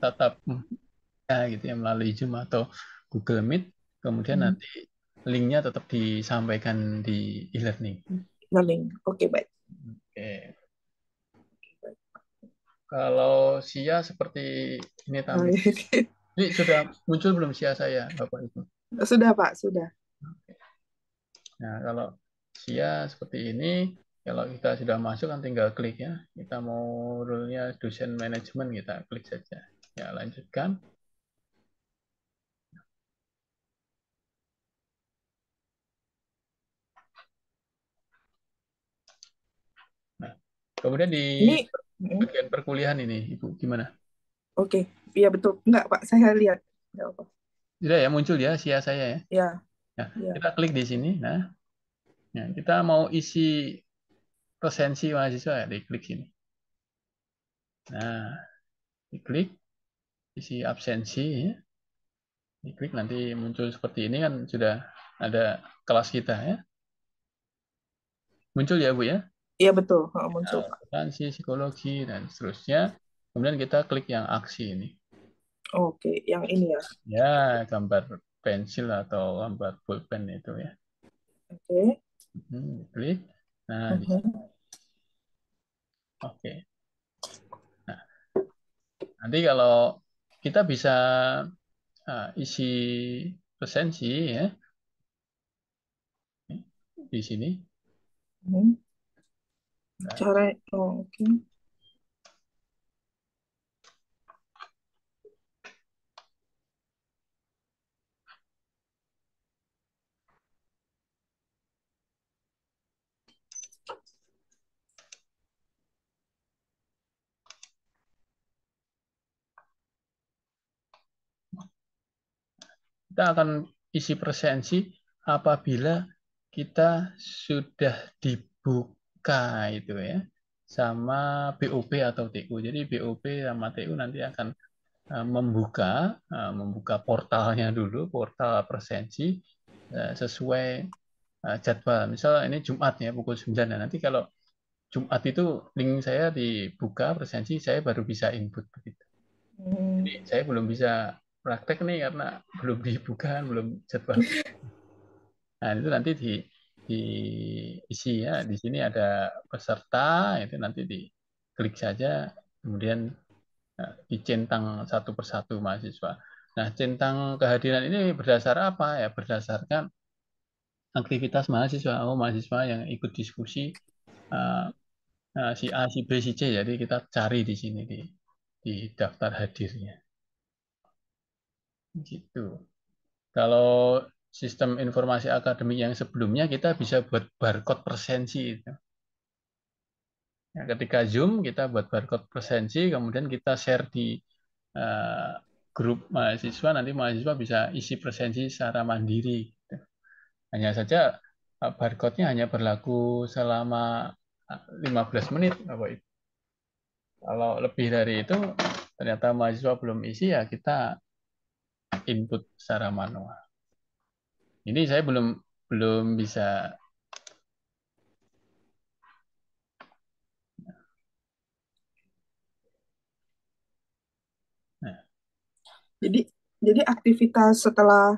tatap ya, gitu ya, melalui Zoom atau Google Meet, kemudian Hmm. nanti linknya tetap disampaikan di e-learning. Learning. Oke, baik. Oke. Kalau Sia seperti ini Oh, tampil. Ini sudah muncul belum Sia saya, Bapak Ibu? sudah, Pak, sudah. Nah, kalau Sia seperti ini, kalau kita sudah masuk kan tinggal klik ya. Kita mau role-nya dosen manajemen, kita klik saja. Ya, lanjutkan. Nah, kemudian di Ini, hmm, bagian perkuliahan ini, Ibu, gimana? oke. Iya, betul. Enggak, Pak, saya lihat. Enggak apa. Sudah ya, muncul ya Sia saya ya. Ya, Nah, ya. kita klik di sini. Nah, ya, kita mau isi presensi mahasiswa ya, diklik sini. Nah, diklik isi absensi ya. Diklik nanti muncul seperti ini kan, sudah ada kelas kita ya. Muncul ya Bu ya. Iya, betul. Muncul, Pak. Akuntansi, psikologi dan seterusnya. Kemudian kita klik yang aksi ini. Oke, yang ini ya. Ya, gambar pensil atau gambar pulpen itu ya. Oke. Klik. Nah, Mhm. oke. Nah, nanti kalau kita bisa isi presensi ya di sini. Mhm. Nah, Cara, oh, oke. Kita akan isi presensi apabila kita sudah dibuka itu ya sama BOP atau TU. Jadi BOP sama TU nanti akan membuka portalnya dulu, portal presensi sesuai jadwal. Misal ini Jumat ya pukul 9. Nah, nanti kalau Jumat itu link saya dibuka presensi, saya baru bisa input begitu. Jadi saya belum bisa praktek nih karena belum dibuka, belum jadwal. Nah, itu nanti diisi ya. Di sini ada peserta, itu nanti diklik saja, kemudian dicentang satu persatu mahasiswa. Nah, centang kehadiran ini berdasar apa ya? Berdasarkan aktivitas mahasiswa. Oh, mahasiswa yang ikut diskusi uh, si A, si B, si C. Jadi kita cari di sini di daftar hadirnya. Gitu. Kalau sistem informasi akademik yang sebelumnya kita bisa buat barcode presensi itu. Nah, ketika Zoom kita buat barcode presensi, kemudian kita share di uh, grup mahasiswa, nanti mahasiswa bisa isi presensi secara mandiri. Gitu. Hanya saja barcode-nya hanya berlaku selama 15 menit, Bapak Ibu. Kalau lebih dari itu ternyata mahasiswa belum isi ya kita input secara manual. Ini saya belum belum bisa. Nah, Jadi aktivitas setelah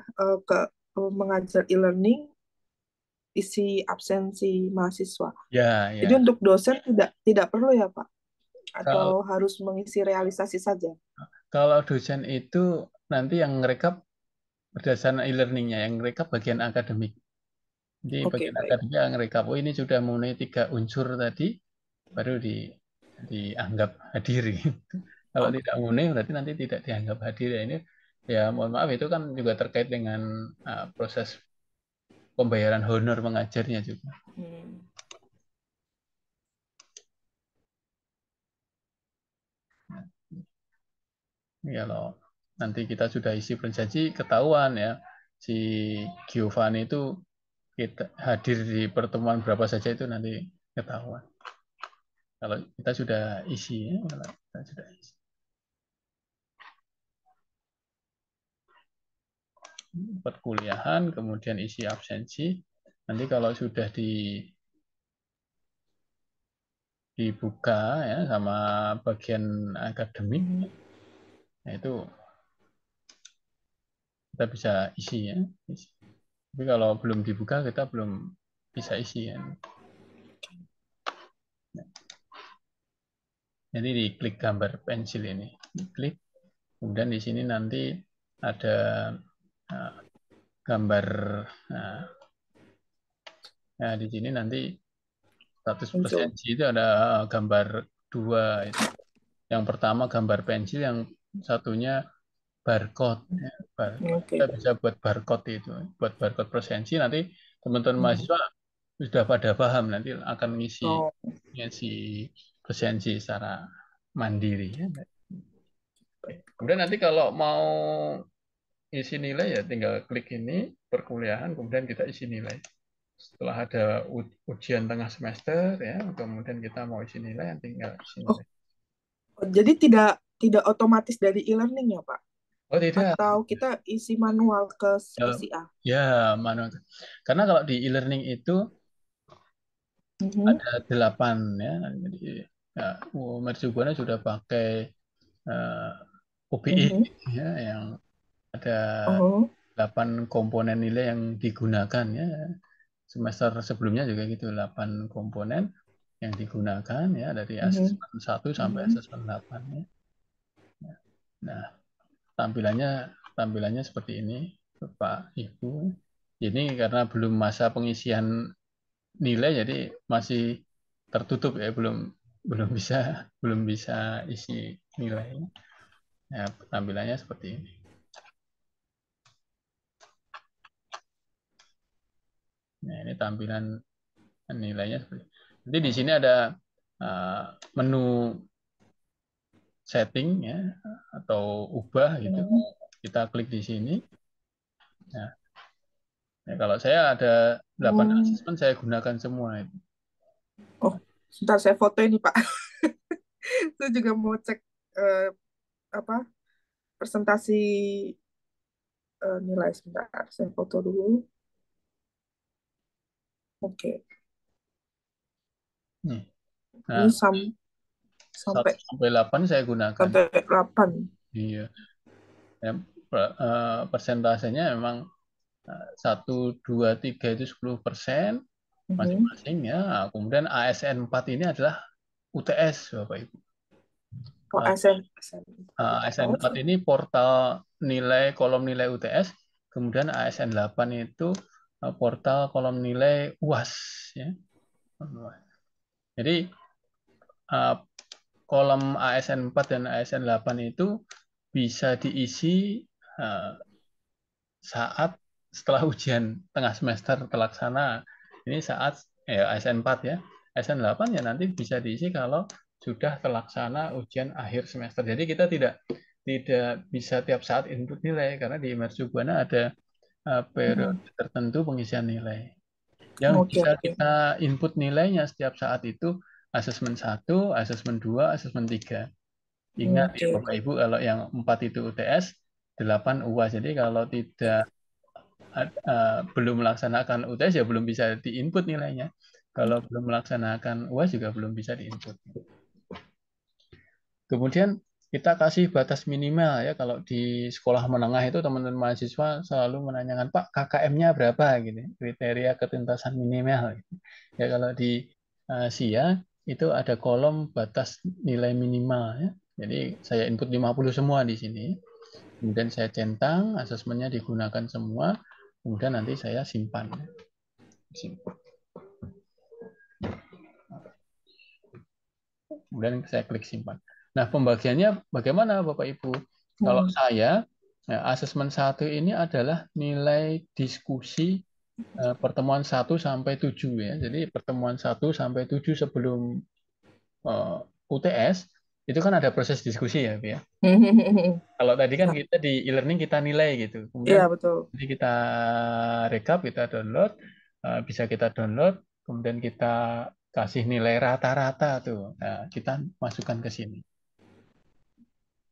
mengajar e-learning isi absensi mahasiswa. ya, Jadi ya. untuk dosen tidak perlu ya Pak? Kalau Atau harus mengisi realisasi saja? kalau dosen itu nanti yang ngerekap berdasarkan e-learningnya, yang ngerekap bagian akademik. Jadi Oke, bagian baik. akademik yang ngerekap, oh ini sudah memenuhi 3 unsur tadi, baru dianggap hadir. Gitu. Kalau Oh, tidak memenuhi berarti nanti tidak dianggap hadir. Ya ini ya mohon maaf itu kan juga terkait dengan proses pembayaran honor mengajarnya juga. hmm. Ya kalau nanti kita sudah isi presensi ketahuan ya si Giovanni itu kita hadir di pertemuan berapa saja itu nanti ketahuan. Kalau kita sudah isi ya, kalau kita sudah isi. Perkuliahan, kemudian isi absensi. Nanti kalau sudah dibuka ya sama bagian akademik, nah itu kita bisa isi ya. Isi. Tapi kalau belum dibuka kita belum bisa isi ya. Jadi diklik gambar pensil ini, diklik, kemudian di sini nanti ada gambar, nah di sini nanti status Muncul. presensi itu ada gambar dua itu. Yang pertama gambar pensil, yang satunya barcode. Ya, barcode. Oke. Kita bisa buat barcode itu, buat barcode presensi. Nanti teman-teman Hmm. mahasiswa sudah pada paham nanti akan Oh, ngisi presensi secara mandiri. Ya. Kemudian nanti kalau mau isi nilai ya tinggal klik ini perkuliahan, kemudian kita isi nilai. Setelah ada ujian tengah semester ya, kemudian kita mau isi nilai, tinggal isi oh, nilai. jadi tidak otomatis dari e-learning ya Pak? Oh tidak, Atau kita isi manual ke ya, SIA? ya manual. Karena kalau di e-learning itu Mhm. ada 8 ya, jadi ya, Mercubuana sudah pakai OBE Mhm. ya, yang ada Oh. 8 komponen nilai yang digunakan ya. Semester sebelumnya juga gitu, 8 komponen yang digunakan ya dari Mhm. asesmen 1 sampai Mhm. asesmen 8 ya. Nah, tampilannya tampilannya seperti ini, Bapak Ibu. Ini karena belum masa pengisian nilai jadi masih tertutup ya, belum belum bisa isi nilai. Nah, tampilannya seperti ini. Nah, ini tampilan nilainya seperti ini. Nanti di sini ada menu setting ya atau ubah gitu. Mhm. Kita klik di sini. Nah, ya kalau saya ada 8 Hmm. asesmen, saya gunakan semua itu. Oh, sebentar saya foto ini Pak. Saya juga mau cek eh, apa presentasi nilai sebentar. Saya foto dulu. Oke. Nih. Ini Nah, 1 sampai sampai 8 saya gunakan. 8. Iya. Ya, persentasenya memang 1, 2, 3 itu 10% Mhm. masing-masing ya. Nah, kemudian ASN 4 ini adalah UTS, Bapak Ibu. Oh, ASN. ASN Oh, 4 ini portal nilai kolom nilai UTS, kemudian ASN 8 itu portal kolom nilai UAS ya. Jadi kolom ASN 4 dan ASN 8 itu bisa diisi saat setelah ujian tengah semester terlaksana. Ini saat ASN 4 ya. ASN 8 ya nanti bisa diisi kalau sudah terlaksana ujian akhir semester. Jadi kita tidak bisa tiap saat input nilai karena di Mercubuana ada periode tertentu pengisian nilai. Yang oke, bisa oke. kita input nilainya setiap saat itu asesmen 1, asesmen 2, asesmen 3. Ingat ya Oke, Bapak Ibu, kalau yang 4 itu UTS, 8 UAS. Jadi kalau tidak belum melaksanakan UTS ya belum bisa diinput nilainya. Kalau belum melaksanakan UAS juga belum bisa diinput. Kemudian kita kasih batas minimal ya. Kalau di sekolah menengah itu teman-teman mahasiswa selalu menanyakan, Pak, KKM-nya berapa gitu, kriteria ketuntasan minimal. Gitu. Ya kalau di SIA itu ada kolom batas nilai minimal ya. Jadi saya input 50 semua di sini. Kemudian saya centang, asesmennya digunakan semua, kemudian nanti saya simpan. Kemudian saya klik simpan. Nah, pembagiannya bagaimana Bapak Ibu? Kalau saya, asesmen 1 ini adalah nilai diskusi pertemuan 1 sampai 7 ya. Jadi pertemuan 1 sampai 7 sebelum UTS itu kan ada proses diskusi ya, Bu ya. Kalau tadi kan Ya, kita di e-learning kita nilai gitu. iya Kemudian betul. nanti kita rekap, kita download, bisa kita download, kemudian kita kasih nilai rata-rata tuh. Nah, kita masukkan ke sini.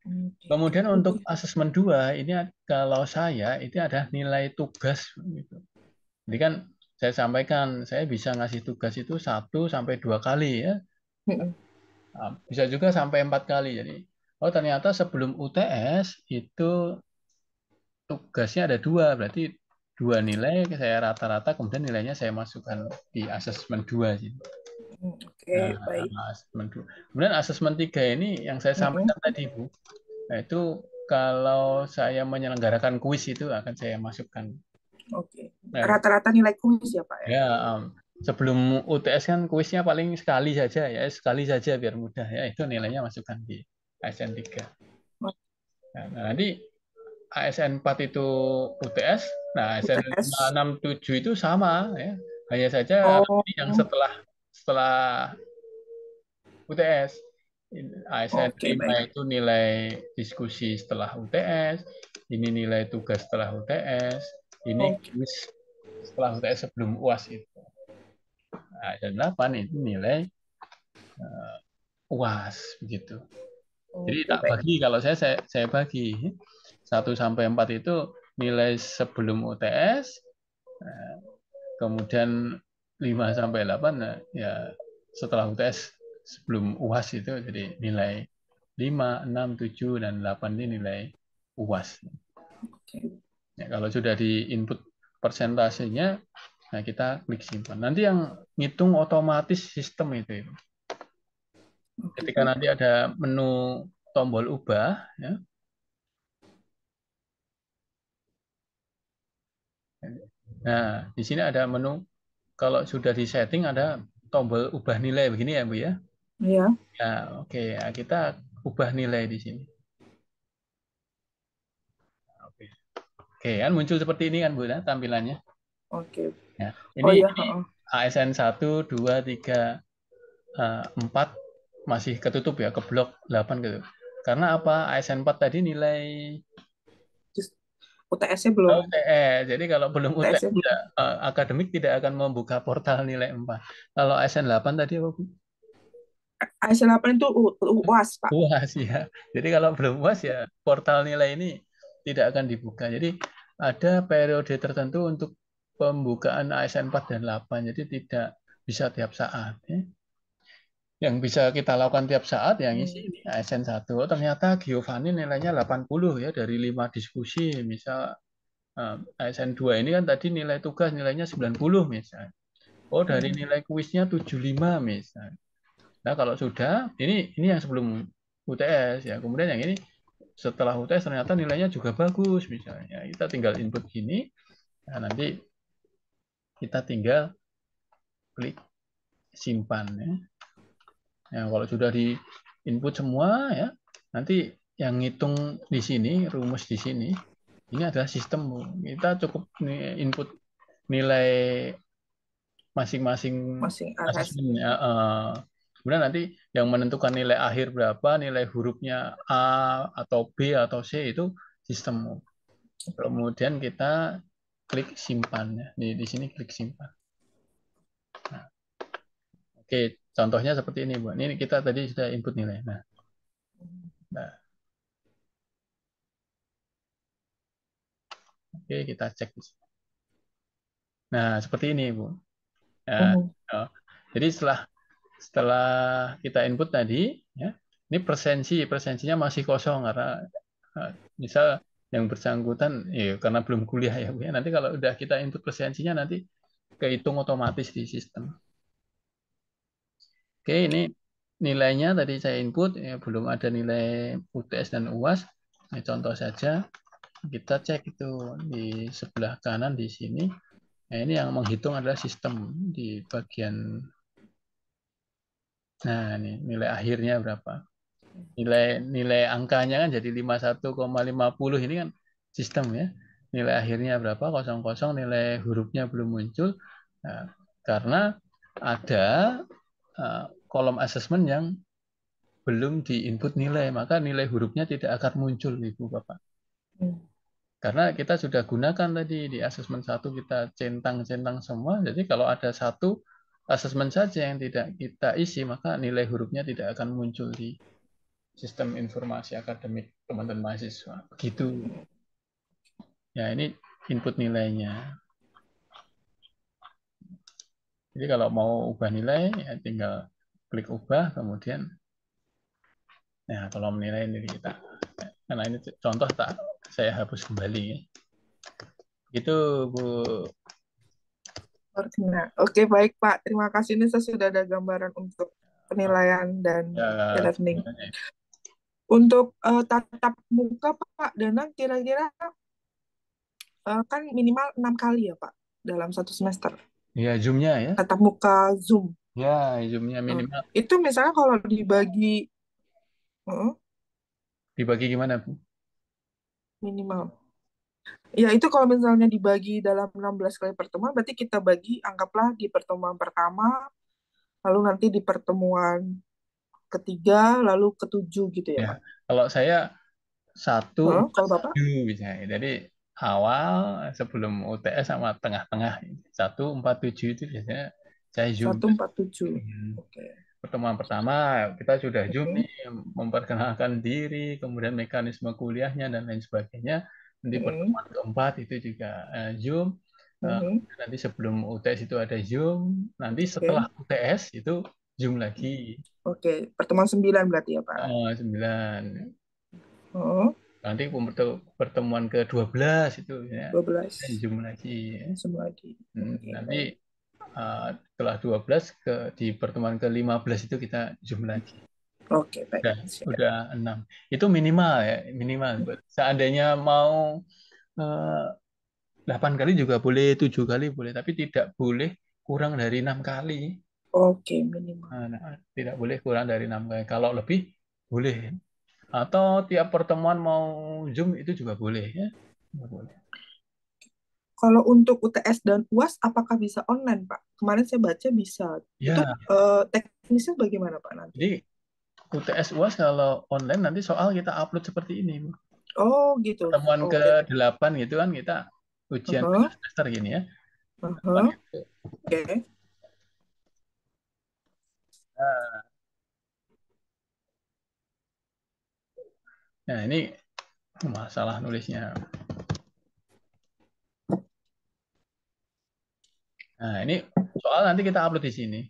Oke, Kemudian oke. untuk asesmen 2 ini kalau saya itu ada nilai tugas gitu. Jadi kan saya sampaikan saya bisa ngasih tugas itu 1 sampai 2 kali ya. Nah, bisa juga sampai 4 kali. Jadi oh ternyata sebelum UTS itu tugasnya ada 2, berarti 2 nilai saya rata-rata kemudian nilainya saya masukkan di asesmen 2 sih. Oke, baik. Asesmen 2. Kemudian asesmen 3 ini yang saya sampaikan tadi Bu. Nah, itu kalau saya menyelenggarakan kuis itu akan saya masukkan. Oke. Nah, Rata-rata nilai kuis ya, Pak ya? ya, sebelum UTS kan kuisnya paling sekali saja ya, sekali saja biar mudah ya. Itu nilainya masukkan di ASN 3. Nah, nanti ASN 4 itu UTS, nah ASN 5, UTS. 6, 7 itu sama ya. Hanya saja Oh, ini yang setelah UTS. ASN oke, 5 baik. itu nilai diskusi setelah UTS, ini nilai tugas setelah UTS, ini Oke, kuis setelah UTS sebelum UAS itu. Nah, dan 8 itu nilai UAS begitu. Jadi oke, tak baik. bagi kalau saya bagi 1 sampai 4 itu nilai sebelum UTS, kemudian 5 sampai 8 nah, ya setelah UTS sebelum UAS itu jadi nilai 5, 6, 7 dan 8 ini nilai UAS. Oke. Ya, kalau sudah di input persentasenya, nah kita klik simpan. Nanti yang ngitung otomatis sistem itu. Oke, Ketika baik. nanti ada menu tombol ubah, ya. Nah, di sini ada menu, kalau sudah di setting ada tombol ubah nilai begini ya Bu ya. Iya. Ya, oke. Ya, kita ubah nilai di sini. Oke. Oke, kan muncul seperti ini kan Bu ya tampilannya. Oke. Ya, Oh ini ya, heeh. ASN 1, 2, 3, 4 masih ketutup ya, keblok 8 gitu. Karena apa? ASN 4 tadi nilai UTS-nya belum. UTS. Jadi kalau belum UTS, UTS-nya belum. akademik tidak akan membuka portal nilai 4. Kalau SN8 tadi apa, Bu? AS8 itu UAS, Pak. UAS ya. Jadi kalau belum UAS ya portal nilai ini tidak akan dibuka. Jadi ada periode tertentu untuk pembukaan ASN 4 dan 8. Jadi tidak bisa tiap saat. Ya. Yang bisa kita lakukan tiap saat yang isi ini ASN 1. Oh, ternyata Giovanni nilainya 80 ya dari 5 diskusi. Misal ASN 2 ini kan tadi nilai tugas nilainya 90 misalnya. Oh, dari nilai kuisnya 75 misalnya. Nah, kalau sudah, ini yang sebelum UTS ya. Kemudian yang ini setelah UTS ternyata nilainya juga bagus misalnya. Kita tinggal input gini, nah nanti kita tinggal klik simpan ya. Nah, kalau sudah di input semua ya, nanti yang ngitung di sini, rumus di sini, ini adalah sistem. Kita cukup input nilai masing-masing asesmen ya. Kemudian nanti yang menentukan nilai akhir berapa, nilai hurufnya A atau B atau C itu sistem. Kemudian kita klik simpan ya. Di sini klik simpan. Nah, oke, contohnya seperti ini, Bu. Ini kita tadi sudah input nilai. Nah, oke, kita cek di sini. Nah, seperti ini, Bu. Nah, jadi setelah kita input tadi, ya, ini presensinya masih kosong karena misal yang bersangkutan, ya, karena belum kuliah ya, Bu. Ya. Nanti kalau udah kita input presensinya nanti kehitung otomatis di sistem. Oke, ini nilainya tadi saya input, ya, belum ada nilai UTS dan UAS. Ini contoh saja, kita cek itu di sebelah kanan di sini. Nah, ini yang menghitung adalah sistem di bagian. Nah, ini nilai akhirnya berapa? Nilai angkanya kan jadi 51,50 ini kan sistem ya. Nilai akhirnya berapa? 00, nilai hurufnya belum muncul. Nah, karena ada kolom asesmen yang belum diinput nilai, maka nilai hurufnya tidak akan muncul, Ibu Bapak. Karena kita sudah gunakan tadi di asesmen 1 kita centang-centang semua. Jadi kalau ada satu asesmen saja yang tidak kita isi, maka nilai hurufnya tidak akan muncul di sistem informasi akademik teman-teman mahasiswa. Begitu. Ya, ini input nilainya. Jadi kalau mau ubah nilai, ya tinggal klik ubah, kemudian nah kalau menilai ini kita. Karena ini contoh saya hapus kembali. Gitu, Bu. Oke, baik Pak. Terima kasih. Ini saya sudah ada gambaran untuk penilaian dan e-learning. Untuk tatap muka Pak Danang kira-kira kan minimal 6 kali ya Pak dalam satu semester. Ya, Zoom-nya ya. Tatap muka Zoom. Ya, Zoom-nya minimal. Itu misalnya kalau dibagi dibagi gimana, Bu? Minimal. Ya, itu kalau misalnya dibagi dalam 16 kali pertemuan, berarti kita bagi, anggaplah di pertemuan pertama, lalu nanti di pertemuan ketiga, lalu ketujuh gitu ya, Pak? Kalau saya 1, Kalau Bapak? 7 misalnya. Jadi awal sebelum UTS sama tengah-tengah 1, 4, 7 itu biasanya saya Zoom. 1, 4, 7. Oke. Pertemuan pertama kita sudah Zoom nih, memperkenalkan diri, kemudian mekanisme kuliahnya dan lain sebagainya. Nanti pertemuan keempat itu juga Zoom. Nanti sebelum UTS itu ada Zoom. Nanti setelah UTS itu Zoom lagi. Oke, pertemuan 9 berarti ya, Pak? 9. Nanti pertemuan ke-12 itu ya. 12. Zoom lagi. Zoom lagi. Nanti setelah 12 di pertemuan ke-15 itu kita Zoom lagi. Oke, baik. Udah 6. Itu minimal ya, minimal. Seandainya mau 8 kali juga boleh, 7 kali boleh, tapi tidak boleh kurang dari 6 kali. Oke, minimal. Nah, tidak boleh kurang dari 6 kali. Kalau lebih boleh. Atau tiap pertemuan mau Zoom itu juga boleh ya. Boleh. Kalau untuk UTS dan UAS, apakah bisa online, Pak? Kemarin saya baca bisa. Ya. Itu teknisnya bagaimana, Pak, nanti? Jadi UTS UAS kalau online nanti soal kita upload seperti ini, Bu. Oh, gitu. Pertemuan Oke. ke-8 gitu kan kita ujian tengah Uh-huh. semester gini ya. Pertemuan Uh-huh. itu. Oke. Nah, nah, ini masalah nulisnya. Nah, ini soal nanti kita upload di sini.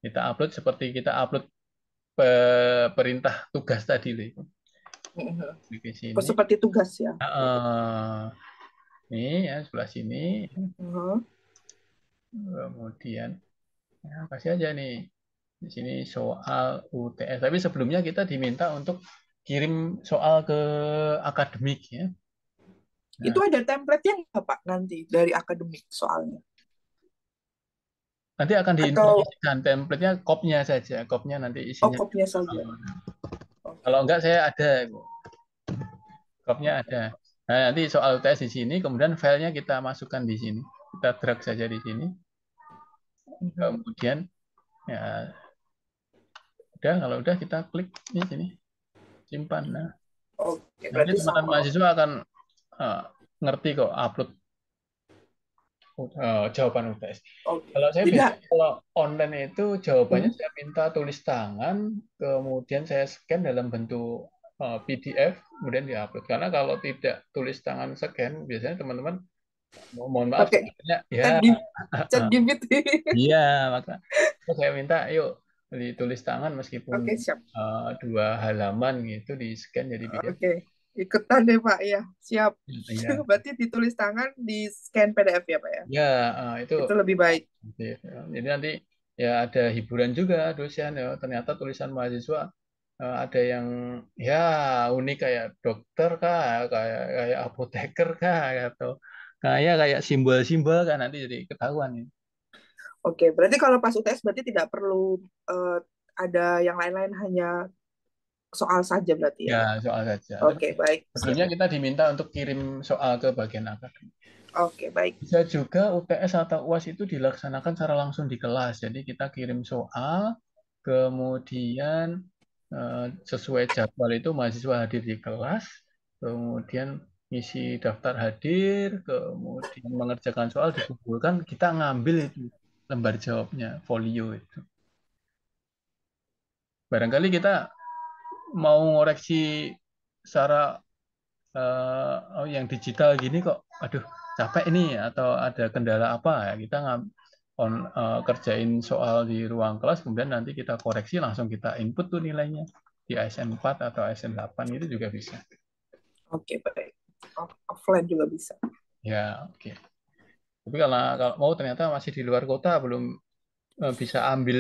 Kita upload seperti kita upload perintah tugas tadi loh. Uh-huh. Di Oh, sini. seperti tugas ya. Ini ya sebelah sini. Uh-huh. Kemudian ya, kasih aja nih di sini soal UTS. Tapi sebelumnya kita diminta untuk kirim soal ke akademik ya. Itu Nah, ada template-nya nggak, Pak, nanti dari akademik soalnya? nanti akan Atau diinformasikan template-nya kopnya saja. Kopnya nanti isinya. kopnya saja? Kalau Oke. enggak saya ada kopnya ada. Nah, nanti soal UTS di sini, kemudian filenya kita masukkan di sini. Kita drag saja di sini. Mhm. Kemudian ya udah, kalau udah kita klik di sini, simpan. Nah, Oke, nanti berarti teman-teman sama. mahasiswa akan eh, ngerti kok upload jawaban UTS. Oke. Kalau saya Jadi biasanya kalau online itu jawabannya hmm, saya minta tulis tangan, kemudian saya scan dalam bentuk PDF, kemudian diupload. Karena kalau tidak tulis tangan scan, biasanya teman-teman mohon maaf pakai sebenarnya ya chat G- chat GPT. iya, maka saya minta yuk ditulis tangan meskipun Oke, siap. 2 halaman gitu di scan jadi PDF. Oke. Ikutan deh, Pak, ya. Siap. Iya, Berarti ditulis tangan, di scan PDF ya, Pak, ya. ya itu Itu lebih baik. jadi nanti ya ada hiburan juga dosen ya. Ternyata tulisan mahasiswa ada yang ya unik kayak dokter kah, kayak kayak apoteker kah, atau kayak simbol-simbol kan nanti jadi ketahuan ya. Oke, berarti kalau pas UTS berarti tidak perlu ada yang lain-lain, hanya soal saja berarti ya. Ya soal saja. Tapi Oke, baik. Siap. sebelumnya kita diminta untuk kirim soal ke bagian akademik. Oke, baik. Bisa juga UTS atau UAS itu dilaksanakan secara langsung di kelas. Jadi kita kirim soal, kemudian sesuai jadwal itu mahasiswa hadir di kelas, kemudian isi daftar hadir, kemudian mengerjakan soal dikumpulkan, kita ngambil itu lembar jawabnya, folio itu. Barangkali kita mau ngoreksi secara yang digital gini kok, aduh capek ini atau ada kendala apa ya kita kerjain soal di ruang kelas kemudian nanti kita koreksi langsung kita input tuh nilainya di ASN 4 atau ASN 8 itu juga bisa. Oke, baik. Offline juga bisa. Ya, oke. Tapi kalau mau ternyata masih di luar kota belum bisa ambil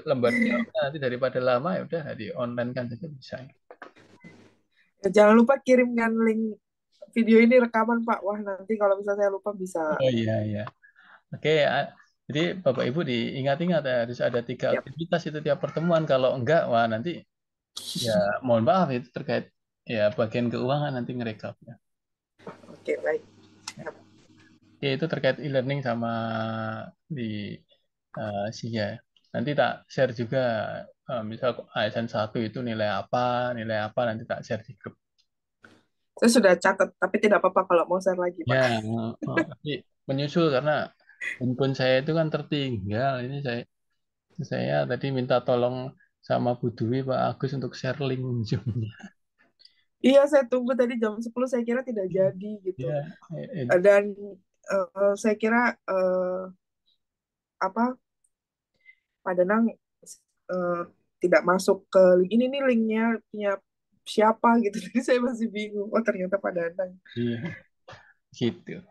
lembar jawabnya nanti daripada lama ya udah di online kan saja bisa. Ya, jangan lupa kirimkan link video ini rekaman, Pak. Wah, nanti kalau misalnya saya lupa bisa. Oh iya iya. Oke, ya. Jadi Bapak Ibu diingat-ingat ya, harus ada 3 Siap. aktivitas itu tiap pertemuan. Kalau enggak, wah nanti ya mohon maaf itu terkait ya bagian keuangan nanti ngerekapnya. Oke, baik. Oke, itu terkait e-learning sama di SIA. Nanti tak share juga misal ASN 1 itu nilai apa nanti tak share di grup. Saya sudah catat, tapi tidak apa-apa kalau mau share lagi, Ya, Pak. tapi menyusul karena handphone saya itu kan tertinggal. Ini saya tadi minta tolong sama Bu Dwi Pak Agus untuk share link Zoom-nya. Iya, saya tunggu tadi jam 10, saya kira tidak jadi gitu. Ya, Dan saya kira apa Pak Danang eh, tidak masuk ke link ini, nih linknya punya siapa gitu. Jadi saya masih bingung. Oh, ternyata Pak Danang. iya, gitu.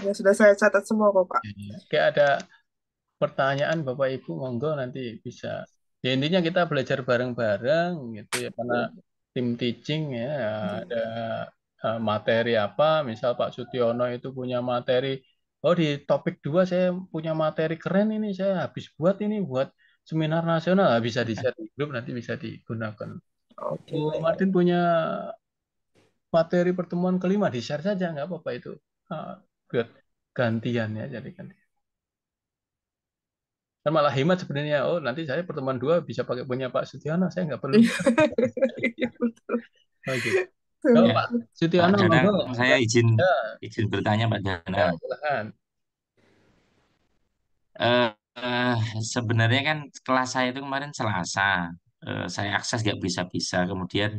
Ya, sudah saya catat semua kok, Pak. Kayak ada pertanyaan Bapak Ibu, monggo nanti bisa. Ya intinya kita belajar bareng-bareng gitu ya, karena tim teaching ya ada materi apa, misal Pak Sutiono itu punya materi, oh di topik 2 saya punya materi keren ini, saya habis buat ini buat seminar nasional, nah, bisa di-share di grup nanti bisa digunakan. Bu Oke, baik. Martin punya materi pertemuan kelima, di-share saja nggak apa-apa itu. Ah, buat gantian ya, jadi kan. Kan malah hemat sebenarnya. Oh, nanti saya pertemuan 2 bisa pakai punya Pak Sutiono. Saya nggak perlu. Iya, betul. Oh, gitu. Kalau Ya, Pak Pak Sutiono, Danang, monggo. saya izin Ya, izin bertanya Pak ya, Danang. silakan. Eh, eh, Sebenarnya kan kelas saya itu kemarin Selasa, saya akses nggak bisa-bisa. Kemudian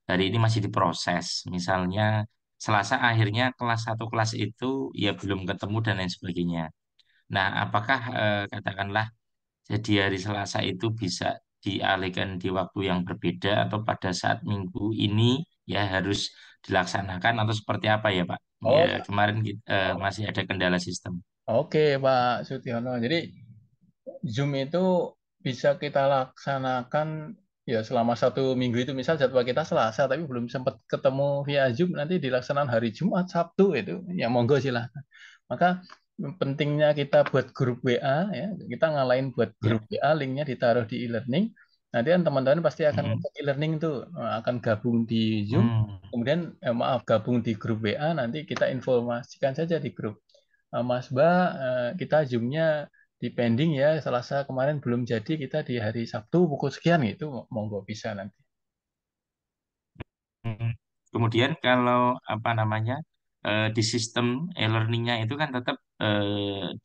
hari ini masih diproses. Misalnya Selasa akhirnya kelas satu kelas itu ya belum ketemu dan lain sebagainya. Nah, apakah katakanlah jadi hari Selasa itu bisa dialihkan di waktu yang berbeda atau pada saat minggu ini ya harus dilaksanakan atau seperti apa ya Pak? Ya Oh, kemarin masih ada kendala sistem. oke Pak Sutiono. Jadi Zoom itu bisa kita laksanakan ya selama 1 minggu itu misal jadwal kita Selasa tapi belum sempat ketemu via Zoom nanti dilaksanakan hari Jumat Sabtu itu ya monggo silahkan. Maka pentingnya kita buat grup WA ya kita ngalahin buat Ya. grup WA linknya ditaruh di e-learning nanti kan teman-teman pasti akan Mm-mm. ngecek e-learning tuh akan gabung di Zoom Hmm. kemudian maaf gabung di grup WA nanti kita informasikan saja di grup. Mas Mbak, kita Zoom-nya di pending ya, Selasa kemarin belum jadi, kita di hari Sabtu pukul sekian gitu, monggo bisa nanti. Mm. Kemudian kalau apa namanya di sistem e-learningnya itu kan tetap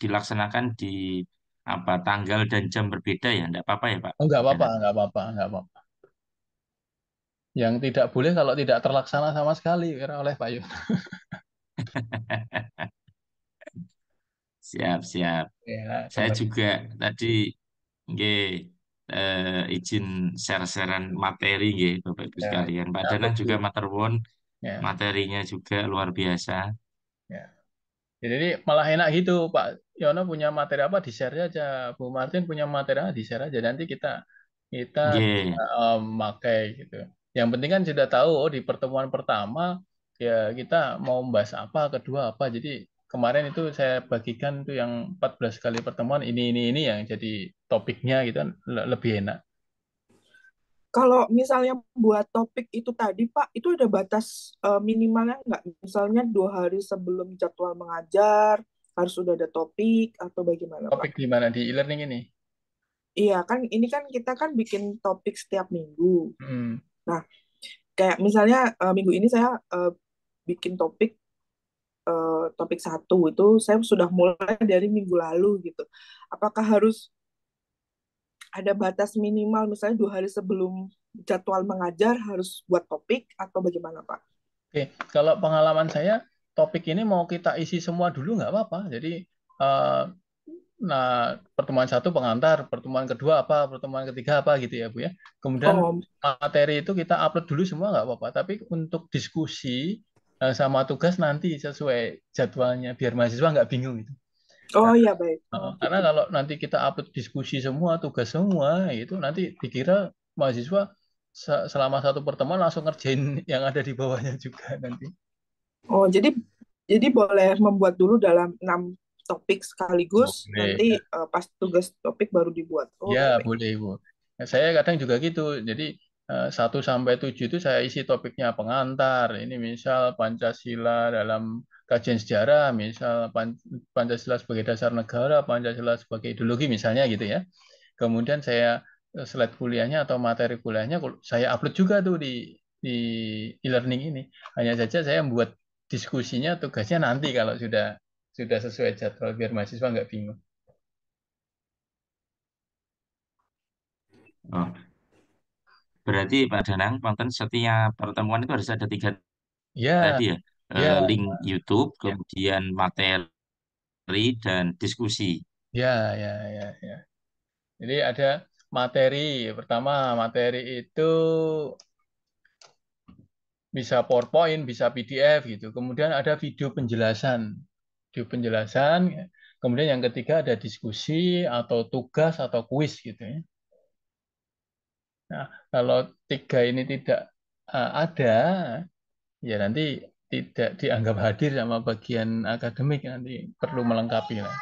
dilaksanakan di apa tanggal dan jam berbeda ya, enggak apa-apa ya Pak Oh, nggak apa-apa, Danang. nggak apa-apa, nggak apa-apa. Yang tidak boleh kalau tidak terlaksana sama sekali kira oleh Pak Yun. Siap, siap. Ya, Saya seperti juga tadi nggih izin share-sharean materi nggih Bapak Ibu ya, sekalian. Pak ya, Danang juga betul. maturnuwun, Ya, materinya juga luar biasa. ya. Jadi malah enak gitu, Pak Yono punya materi apa di share aja, Bu Martin punya materi apa di share aja. Nanti kita bisa Nggih. pakai gitu. Yang penting kan sudah tahu oh, di pertemuan pertama ya kita mau membahas apa, kedua apa. Jadi kemarin itu saya bagikan tuh yang 14 kali pertemuan ini yang jadi topiknya gitu kan lebih enak. Kalau misalnya buat topik itu tadi, Pak, itu ada batas minimalnya nggak? Misalnya 2 hari sebelum jadwal mengajar, harus sudah ada topik, atau bagaimana, Pak? Topik di mana di e-learning ini? Iya, kan ini kan kita kan bikin topik setiap minggu. Hmm. Nah, kayak misalnya minggu ini saya bikin topik satu, itu saya sudah mulai dari minggu lalu gitu. Apakah harus ada batas minimal, misalnya 2 hari sebelum jadwal mengajar harus buat topik, atau bagaimana, Pak? Oke, kalau pengalaman saya, topik ini mau kita isi semua dulu nggak apa-apa. Jadi, eh, nah pertemuan satu pengantar, pertemuan kedua apa, pertemuan ketiga apa gitu ya Bu ya. Kemudian Oh, materi itu kita upload dulu semua nggak apa-apa. Tapi untuk diskusi sama tugas nanti sesuai jadwalnya, biar mahasiswa nggak bingung gitu. oh Karena, ya baik. Oh karena gitu. kalau nanti kita upload diskusi semua, tugas semua, itu nanti dikira mahasiswa selama satu pertemuan langsung ngerjain yang ada di bawahnya juga nanti. Oh, jadi boleh membuat dulu dalam 6 topik sekaligus, Boleh. nanti pas tugas topik baru dibuat. Oh, Ya, baik, baik. boleh, Ibu. Nah, saya kadang juga gitu. Jadi, 1 sampai 7 itu saya isi topiknya pengantar. Ini misal Pancasila dalam kajian sejarah, misal Pancasila sebagai dasar negara, Pancasila sebagai ideologi, misalnya gitu ya. Kemudian saya slide kuliahnya atau materi kuliahnya saya upload juga tuh di e-learning ini. Hanya saja saya membuat diskusinya, tugasnya nanti kalau sudah sesuai jadwal biar mahasiswa nggak bingung. Oh, berarti Pak Danang, konten setiap pertemuan itu harus ada tiga Ya, tadi ya, ya, link YouTube, kemudian materi dan diskusi. ya. Jadi ada materi. Pertama, materi itu bisa PowerPoint, bisa PDF gitu. Kemudian ada video penjelasan. Video penjelasan. Kemudian yang ketiga ada diskusi atau tugas atau kuis gitu ya. Nah, kalau tiga ini tidak ada, ya nanti tidak dianggap hadir sama bagian akademik nanti perlu melengkapi lah.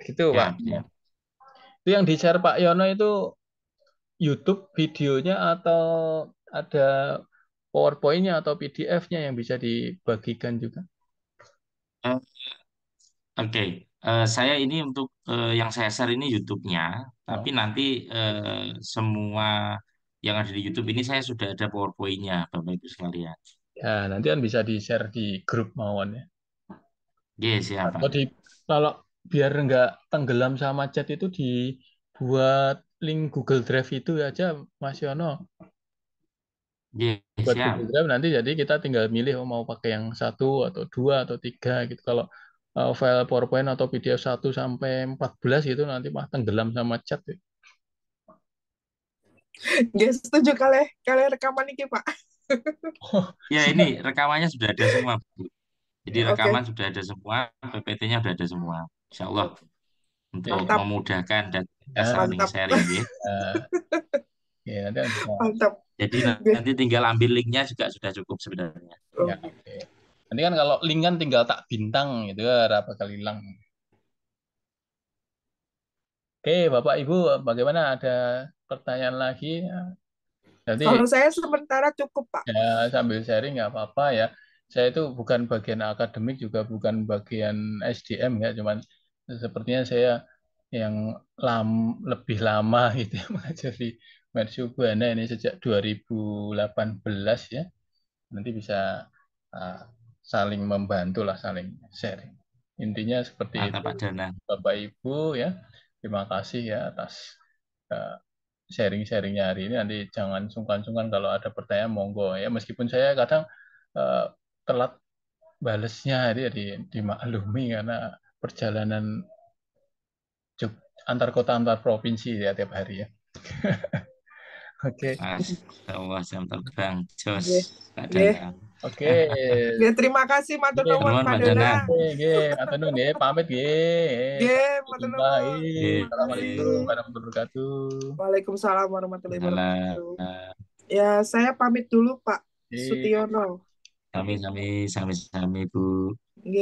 Gitu, Pak. Siap, siap. Itu yang di-share Pak Yono itu YouTube videonya atau ada PowerPoint-nya atau PDF-nya yang bisa dibagikan juga. Eh, Oke, saya ini untuk yang saya share ini YouTube-nya, tapi Oh, nanti semua yang ada di YouTube ini saya sudah ada PowerPoint-nya, Bapak Ibu sekalian. Ya, nanti kan bisa di-share di grup mawon ya. Oke, siap, Pak. Atau kalau biar nggak tenggelam sama chat itu dibuat link Google Drive itu aja, Mas Yono. Oke, Buat siap. Google Drive nanti jadi kita tinggal milih mau pakai yang satu atau dua atau tiga gitu. Kalau file PowerPoint atau PDF 1 sampai 14 gitu nanti mah tenggelam sama chat. Ya. Nggak setuju kalian kalian rekaman ini Pak. Oh, Ya, ini rekamannya sudah ada semua, Bu. Jadi Oke, rekaman sudah ada semua, PPT-nya sudah ada semua. Insya Allah untuk mantap, memudahkan dan kita ya, saling mantap, sharing, ya. ya, nanti kan bisa. mantap. Jadi Oke. nanti tinggal ambil linknya juga sudah cukup sebenarnya. Ya, oke. Nanti kan kalau link kan tinggal tak bintang gitu ya, apa kali hilang. Oke, Bapak Ibu, bagaimana ada pertanyaan lagi? Nanti Kalau saya sementara cukup Pak. ya sambil sharing nggak apa-apa ya. Saya itu bukan bagian akademik juga bukan bagian SDM ya, cuman sepertinya saya yang lebih lama gitu ya mengajar di Mercu Buana ini sejak 2018 ya. Nanti bisa uh, saling membantu lah, saling sharing. Intinya seperti Mantap, itu, Pak Dana. Bapak Ibu ya. Terima kasih ya atas uh, sharing-sharingnya hari ini. Nanti jangan sungkan-sungkan kalau ada pertanyaan, monggo ya. Meskipun saya kadang uh, telat balesnya, jadi dimaklumi karena perjalanan antar kota antar provinsi ya tiap hari ya. Oke, Masya Allah, jam terbang. Jos, Oke, Pak oke. Dana. oke. Ya, terima kasih matur Oke, nuwun Nuhun, Pak Pak Dana. Dana. oke, atau nun ya, pamit ya. Oke, Sampai matur jumpa. nuwun. Terima Assalamualaikum kasih. warahmatullahi wabarakatuh. Waalaikumsalam warahmatullahi Salam. wabarakatuh. Ya, saya pamit dulu Pak Oke. Sutiono. Sami-sami, sami-sami, Bu.